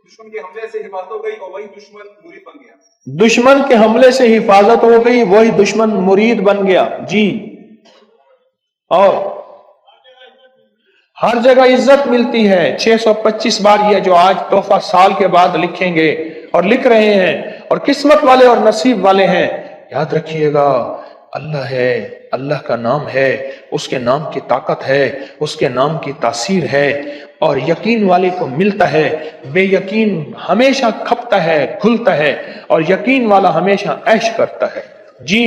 A: دشمن کے حملے سے حفاظت ہو گئی اور وہی دشمن مرید بن گیا. دشمن کے حملے سے حفاظت ہو گئی، وہی دشمن مرید بن گیا. جی اور ہر جگہ عزت ملتی ہے. 625 بار یہ جو آج تحفہ سال کے بعد لکھیں گے اور لکھ رہے ہیں اور قسمت والے اور نصیب والے ہیں، یاد رکھیے گا اللہ ہے، اللہ کا نام ہے، اس کے نام کی طاقت ہے، اس کے نام کی تاثیر ہے. اور یقین والے کو ملتا ہے، بے یقین ہمیشہ کھپتا ہے، کھلتا ہے، اور یقین والا ہمیشہ عیش کرتا ہے. جی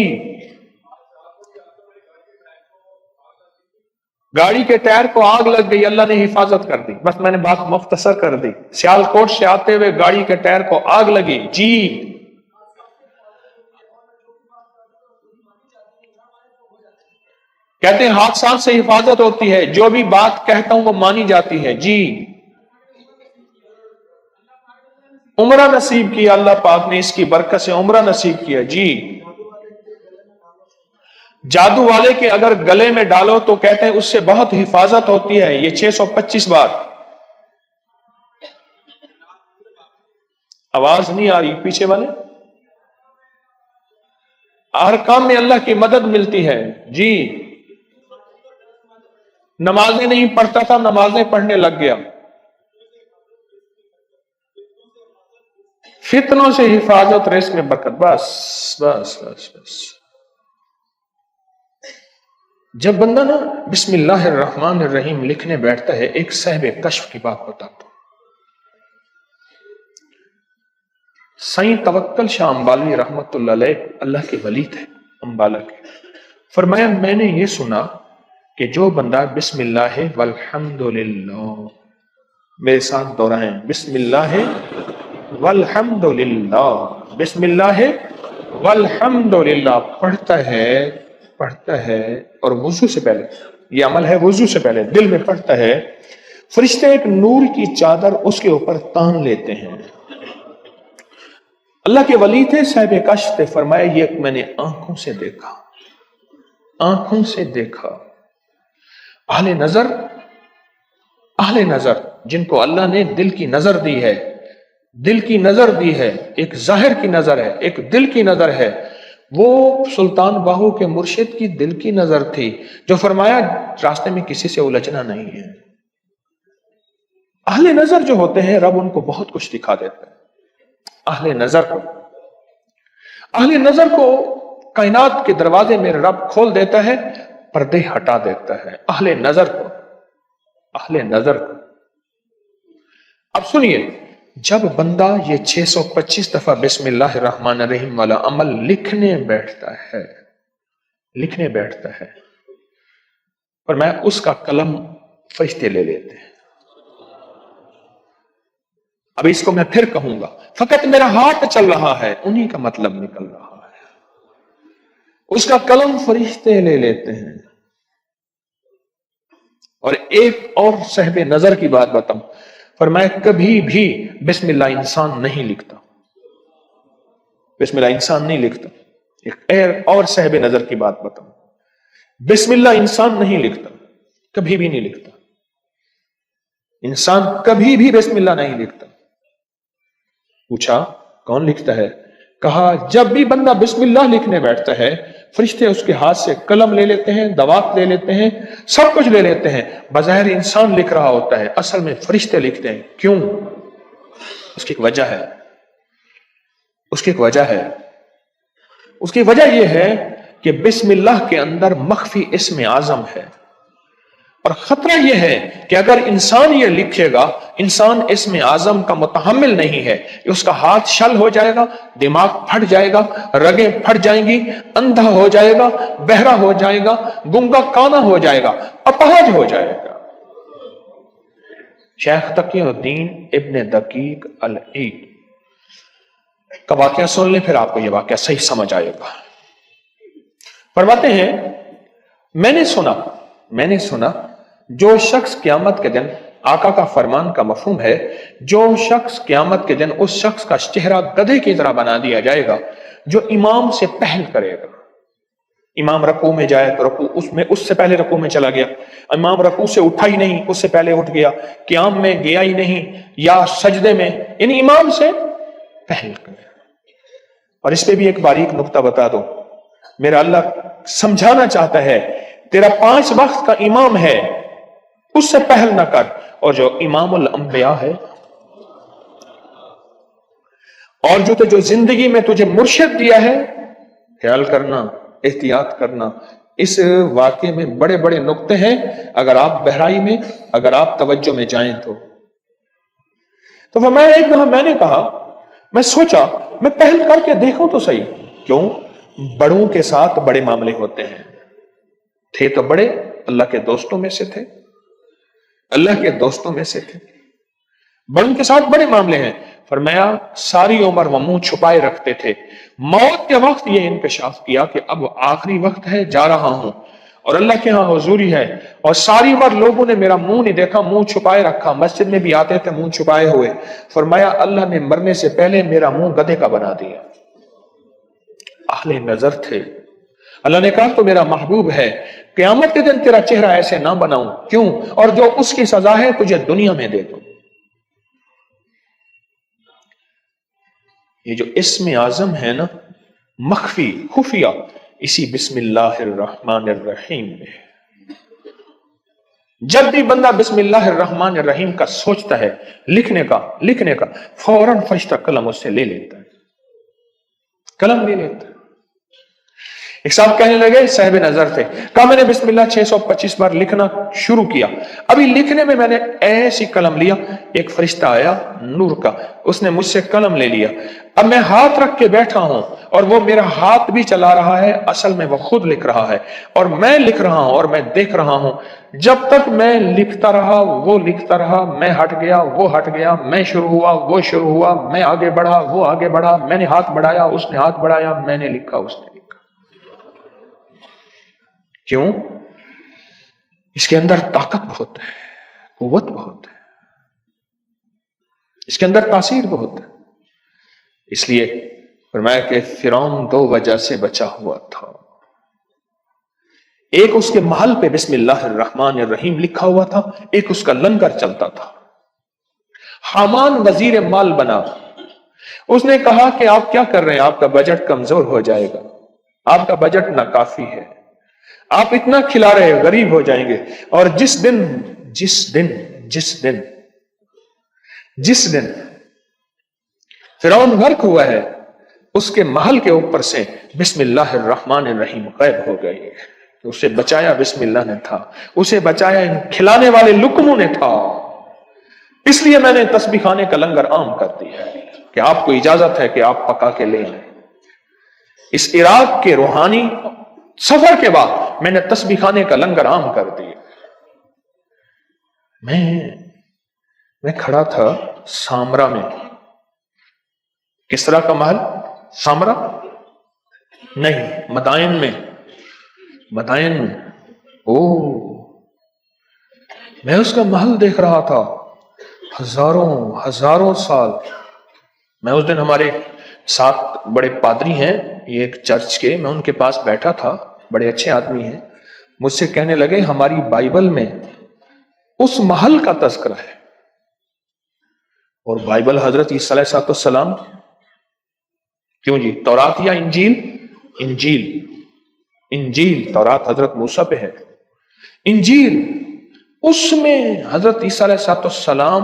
A: گاڑی کے ٹائر کو آگ لگ گئی، اللہ نے حفاظت کر دی. بس میں نے بات مختصر کر دی. سیالکوٹ سے آتے ہوئے گاڑی کے ٹائر کو آگ لگی. جی کہتے ہیں حادثات سے حفاظت ہوتی ہے، جو بھی بات کہتا ہوں وہ مانی جاتی ہے. جی عمرہ نصیب کیا اللہ پاک نے، اس کی برکت سے عمرہ نصیب کیا. جی جادو والے کے اگر گلے میں ڈالو تو کہتے ہیں اس سے بہت حفاظت ہوتی ہے. یہ 625 بار. آواز نہیں آ رہی پیچھے والے. ہر کام میں اللہ کی مدد ملتی ہے. جی نمازیں نہیں پڑھتا تھا، نمازیں پڑھنے لگ گیا. فتنوں سے حفاظت، رزق میں برکت. بس بس بس بس. جب بندہ نا بسم اللہ الرحمن الرحیم لکھنے بیٹھتا ہے، ایک صاحب کشف کی بات بتاتا ہوں. سائیں توکل شاہ امبالوی رحمت اللہ علیہ اللہ کے ولی تھے، امبالہ کے. فرمایا میں نے یہ سنا کہ جو بندہ بسم اللہ والحمد للہ، میرے ساتھ دہرائیں، بسم اللہ والحمد للہ، بسم اللہ والحمد للہ پڑھتا ہے اور وضو سے پہلے، یہ عمل ہے وضو سے پہلے دل میں پڑھتا ہے، فرشتے ایک نور کی چادر اس کے اوپر تان لیتے ہیں. اللہ کے ولی تھے، صاحب کشف تھے. فرمایا یہ میں نے آنکھوں سے دیکھا، آنکھوں سے دیکھا. اہل نظر جن کو اللہ نے دل کی نظر دی ہے، دل کی نظر دی ہے، ایک ظاہر کی نظر ہے، ایک دل کی نظر ہے. وہ سلطان باہو کے مرشد کی دل کی نظر تھی، جو فرمایا راستے میں کسی سے الجھنا نہیں ہے. اہل نظر جو ہوتے ہیں رب ان کو بہت کچھ دکھا دیتا ہے. اہل نظر کو کائنات کے دروازے میں رب کھول دیتا ہے، پردے ہٹا دیتا ہے. اہل نظر کو اب سنیے، جب بندہ یہ 625 دفعہ بسم اللہ الرحمن الرحیم والا عمل لکھنے بیٹھتا ہے اور میں اس کا قلم فرشتے لے لیتے ہیں. اب اس کو میں پھر کہوں گا، فقط میرا ہاتھ چل رہا ہے، انہی کا مطلب نکل رہا ہے. اس کا قلم فرشتے لے لیتے ہیں. اور ایک اور صاحب نظر کی بات بتاؤں، فرمایا کبھی بھی بسم اللہ انسان نہیں لکھتا، بسم اللہ انسان نہیں لکھتا. ایک اور صاحب نظر کی بات بتاؤں، بسم اللہ انسان نہیں لکھتا، کبھی بھی نہیں لکھتا. انسان کبھی بھی بسم اللہ نہیں لکھتا. پوچھا کون لکھتا ہے؟ کہا جب بھی بندہ بسم اللہ لکھنے بیٹھتا ہے، فرشتے اس کے ہاتھ سے قلم لے لیتے ہیں، دوات لے لیتے ہیں، سب کچھ لے لیتے ہیں. بظاہر انسان لکھ رہا ہوتا ہے، اصل میں فرشتے لکھتے ہیں. کیوں؟ اس کی ایک وجہ ہے. اس کی وجہ یہ ہے کہ بسم اللہ کے اندر مخفی اسم اعظم ہے. اور خطرہ یہ ہے کہ اگر انسان یہ لکھے گا، انسان اسم اعظم کا متحمل نہیں ہے، اس کا ہاتھ شل ہو جائے گا، دماغ پھٹ جائے گا، رگیں پھٹ جائیں گی، اندھا ہو جائے گا، بہرا ہو جائے گا، گنگا کانا ہو جائے گا، اپاہج ہو جائے گا. شیخ تقی الدین ابن دقیق العید کا واقعہ سن لیں، پھر آپ کو یہ واقعہ صحیح سمجھ آئے گا. فرماتے ہیں میں نے سنا جو شخص قیامت کے دن، آقا کا فرمان کا مفہوم ہے، جو شخص قیامت کے دن اس شخص کا چہرہ گدھے کی طرح بنا دیا جائے گا جو امام سے پہل کرے گا. امام رکوع میں جائے تو رکوع اس سے پہلے رکوع میں چلا گیا، امام رکوع سے اٹھا ہی نہیں، اس سے پہلے اٹھ گیا، قیام میں گیا ہی نہیں، یا سجدے میں، یعنی امام سے پہل کرے. اور اس پہ بھی ایک باریک نقطہ بتا دو، میرا اللہ سمجھانا چاہتا ہے تیرا 5 وقت کا امام ہے، اس سے پہل نہ کر. اور جو امام الانبیاء ہے، اور جو زندگی میں تجھے مرشد دیا ہے، خیال کرنا، احتیاط کرنا. اس واقعے میں بڑے بڑے نقطے ہیں، اگر آپ بہرائی میں، اگر آپ توجہ میں جائیں تو میں ایک دفعہ میں نے کہا، میں سوچا میں پہل کر کے دیکھوں تو صحیح. کیوں؟ بڑوں کے ساتھ بڑے معاملے ہوتے ہیں. تھے تو بڑے اللہ کے دوستوں میں سے تھے، بڑوں کے ساتھ بڑے معاملے ہیں. فرمایا ساری عمر وہ منہ چھپائے رکھتے تھے. موت کے وقت یہ انکشاف کیا کہ اب آخری وقت ہے، جا رہا ہوں اور اللہ کے ہاں حضوری ہے. اور ساری عمر لوگوں نے میرا منہ نہیں دیکھا، منہ چھپائے رکھا، مسجد میں بھی آتے تھے منہ چھپائے ہوئے. فرمایا اللہ نے مرنے سے پہلے میرا منہ گدھے کا بنا دیا. اہل نظر تھے. اللہ نے کہا تو میرا محبوب ہے، قیامت کے دن تیرا چہرہ ایسے نہ بناؤں. کیوں؟ اور جو اس کی سزا ہے تجھے دنیا میں دے دوں. یہ جو اسم اعظم ہے نا، مخفی خفیہ اسی بسم اللہ الرحمن الرحیم میں. جب بھی بندہ بسم اللہ الرحمن الرحیم کا سوچتا ہے لکھنے کا فوراً فرشتہ قلم اس سے لے لیتا ہے، قلم لے لیتا ہے. ایک صاحب کہنے لگے، صاحب نظر تھے، کہا میں نے بسم اللہ 625 بار لکھنا شروع کیا، ابھی لکھنے میں نے ایسی قلم لیا، ایک فرشتہ آیا نور کا، اس نے مجھ سے قلم لے لیا، اب میں ہاتھ رکھ کے بیٹھا ہوں اور وہ میرا ہاتھ بھی چلا رہا ہے، اصل میں وہ خود لکھ رہا ہے اور میں لکھ رہا ہوں اور میں دیکھ رہا ہوں. جب تک میں لکھتا رہا وہ لکھتا رہا، میں ہٹ گیا وہ ہٹ گیا، میں شروع ہوا وہ شروع ہوا، میں آگے بڑھا وہ آگے بڑھا، میں نے ہاتھ بڑھایا اس نے ہاتھ بڑھایا، میں نے لکھا اس نے لکھا. کیوں؟ اس کے اندر طاقت بہت ہے، قوت بہت ہے، اس کے اندر تاثیر بہت ہے. اس لیے فرمایا کہ فرعون 2 وجہ سے بچا ہوا تھا. ایک اس کے محل پہ بسم اللہ الرحمن الرحیم لکھا ہوا تھا، ایک اس کا لنگر چلتا تھا. حامان وزیر مال بنا، اس نے کہا کہ آپ کیا کر رہے ہیں، آپ کا بجٹ کمزور ہو جائے گا، آپ کا بجٹ ناکافی ہے، آپ اتنا کھلا رہے غریب ہو جائیں گے. اور جس دن فرعون غرق ہوا ہے، اس کے محل کے اوپر سے بسم اللہ الرحمن الرحیم غائب ہو گئی. اسے بچایا بسم اللہ نے تھا، اسے بچایا ان کھلانے والے لقموں نے تھا. اس لیے میں نے تسبیح خانے کا لنگر عام کر دیا ہے کہ آپ کو اجازت ہے کہ آپ پکا کے لے آئیں. اس عراق کے روحانی سفر کے بعد میں نے تسبیح خانے کا لنگر عام کر دیا. میں کھڑا تھا سامرا میں. کس طرح کا محل؟ سامرا نہیں، مدائن میں. میں اس کا محل دیکھ رہا تھا. ہزاروں سال. میں اس دن، ہمارے ساتھ بڑے پادری ہیں یہ ایک چرچ کے، میں ان کے پاس بیٹھا تھا، بڑے اچھے آدمی ہیں. مجھ سے کہنے لگے ہماری بائبل میں اس محل کا تذکرہ ہے. اور بائبل حضرت عیسیٰ علیہ السلام، کیوں جی، تورات یا انجیل تورات حضرت موسیٰ پہ ہے، انجیل اس میں حضرت عیسیٰ علیہ السلام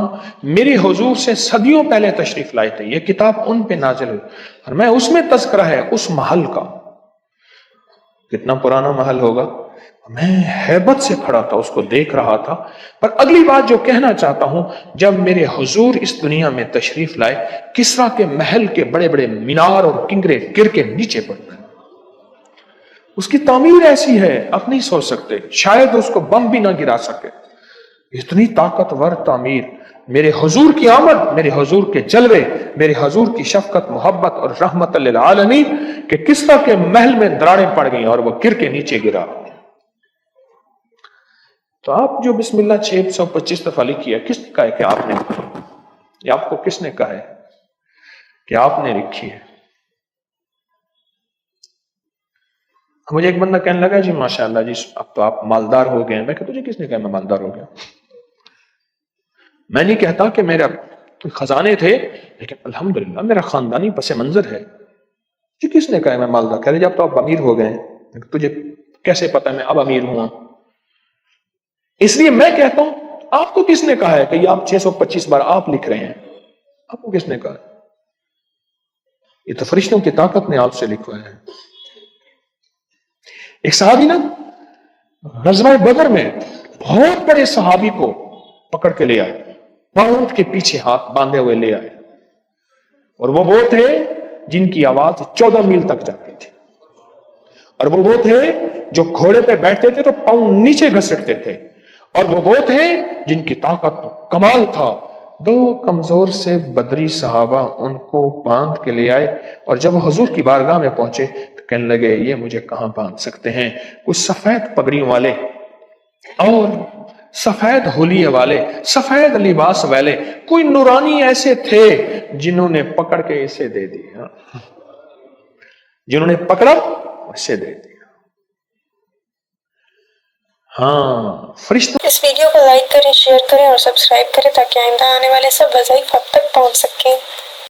A: میرے حضور سے صدیوں پہلے تشریف لائے تھے، یہ کتاب ان پہ نازل ہوئی اور میں اس میں تذکرہ ہے اس محل کا. کتنا پرانا محل ہوگا. میں ہیبت سے کھڑا تھا، اس کو دیکھ رہا تھا. پر اگلی بات جو کہنا چاہتا ہوں، جب میرے حضور اس دنیا میں تشریف لائے، کسریٰ کے محل کے بڑے بڑے مینار اور کنگرے گر کے نیچے پڑ گئے. اس کی تعمیر ایسی ہے آپ نہیں سوچ سکتے، شاید اس کو بم بھی نہ گرا سکے، اتنی طاقتور تعمیر. میرے حضور کی آمد، میرے حضور کے جلوے، میرے حضور کی شفقت محبت اور رحمت للعالمین کہ کسریٰ کے محل میں دراڑیں پڑ گئیں اور وہ گر کے نیچے گرا. تو آپ جو بسم اللہ 625 دفعہ لکھی ہے، کس نے کہا ہے کہ آپ نے، یا آپ کو کس نے کہا ہے کہ آپ نے لکھی ہے؟ مجھے ایک بندہ کہنے لگا جی ماشاءاللہ جی اب تو آپ مالدار ہو گئے ہیں. میں کہتا تجھے کس نے کہا میں مالدار ہو گیا؟ میں نہیں کہتا کہ میرا خزانے تھے، لیکن الحمدللہ میرا خاندانی پس منظر ہے. جی کس نے کہا میں مالدار؟ کہہ رہے جب تو آپ امیر ہو گئے ہیں. تجھے کیسے پتا میں اب امیر ہوں؟ اس لیے میں کہتا ہوں آپ کو کس نے کہا ہے کہ یہ آپ 625 بار آپ لکھ رہے ہیں؟ آپ کو کس نے کہا؟ یہ تو فرشتوں کی طاقت نے آپ سے لکھوایا ہے. ایک صحابی نا غزوہ بدر میں بہت بڑے صحابی کو پکڑ کے لے آئے، اونٹ کے پیچھے ہاتھ باندھے ہوئے لے آئے، اور وہ تھے جن کی آواز 14 میل تک جاتی تھی، اور وہ تھے جو گھوڑے پہ بیٹھتے تھے تو پاؤں نیچے گھسٹتے تھے، اور وہ تھے جن کی طاقت کمال تھا. 2 کمزور سے بدری صحابہ ان کو باندھ کے لے آئے، اور جب وہ حضور کی بارگاہ میں پہنچے تو کہنے لگے یہ مجھے کہاں باندھ سکتے ہیں. کچھ سفید پگڑیوں والے اور سفید ہولیے والے، سفید لباس والے، کوئی نورانی ایسے تھے جنہوں نے پکڑ کے اسے دے دیا، جنہوں نے پکڑا اسے دے دیا. ہاں فرشتوں.
B: اس ویڈیو کو لائک کریں، شیئر کریں اور سبسکرائب کریں تاکہ آئندہ آنے والے سب وظائف آپ تک پہنچ سکیں.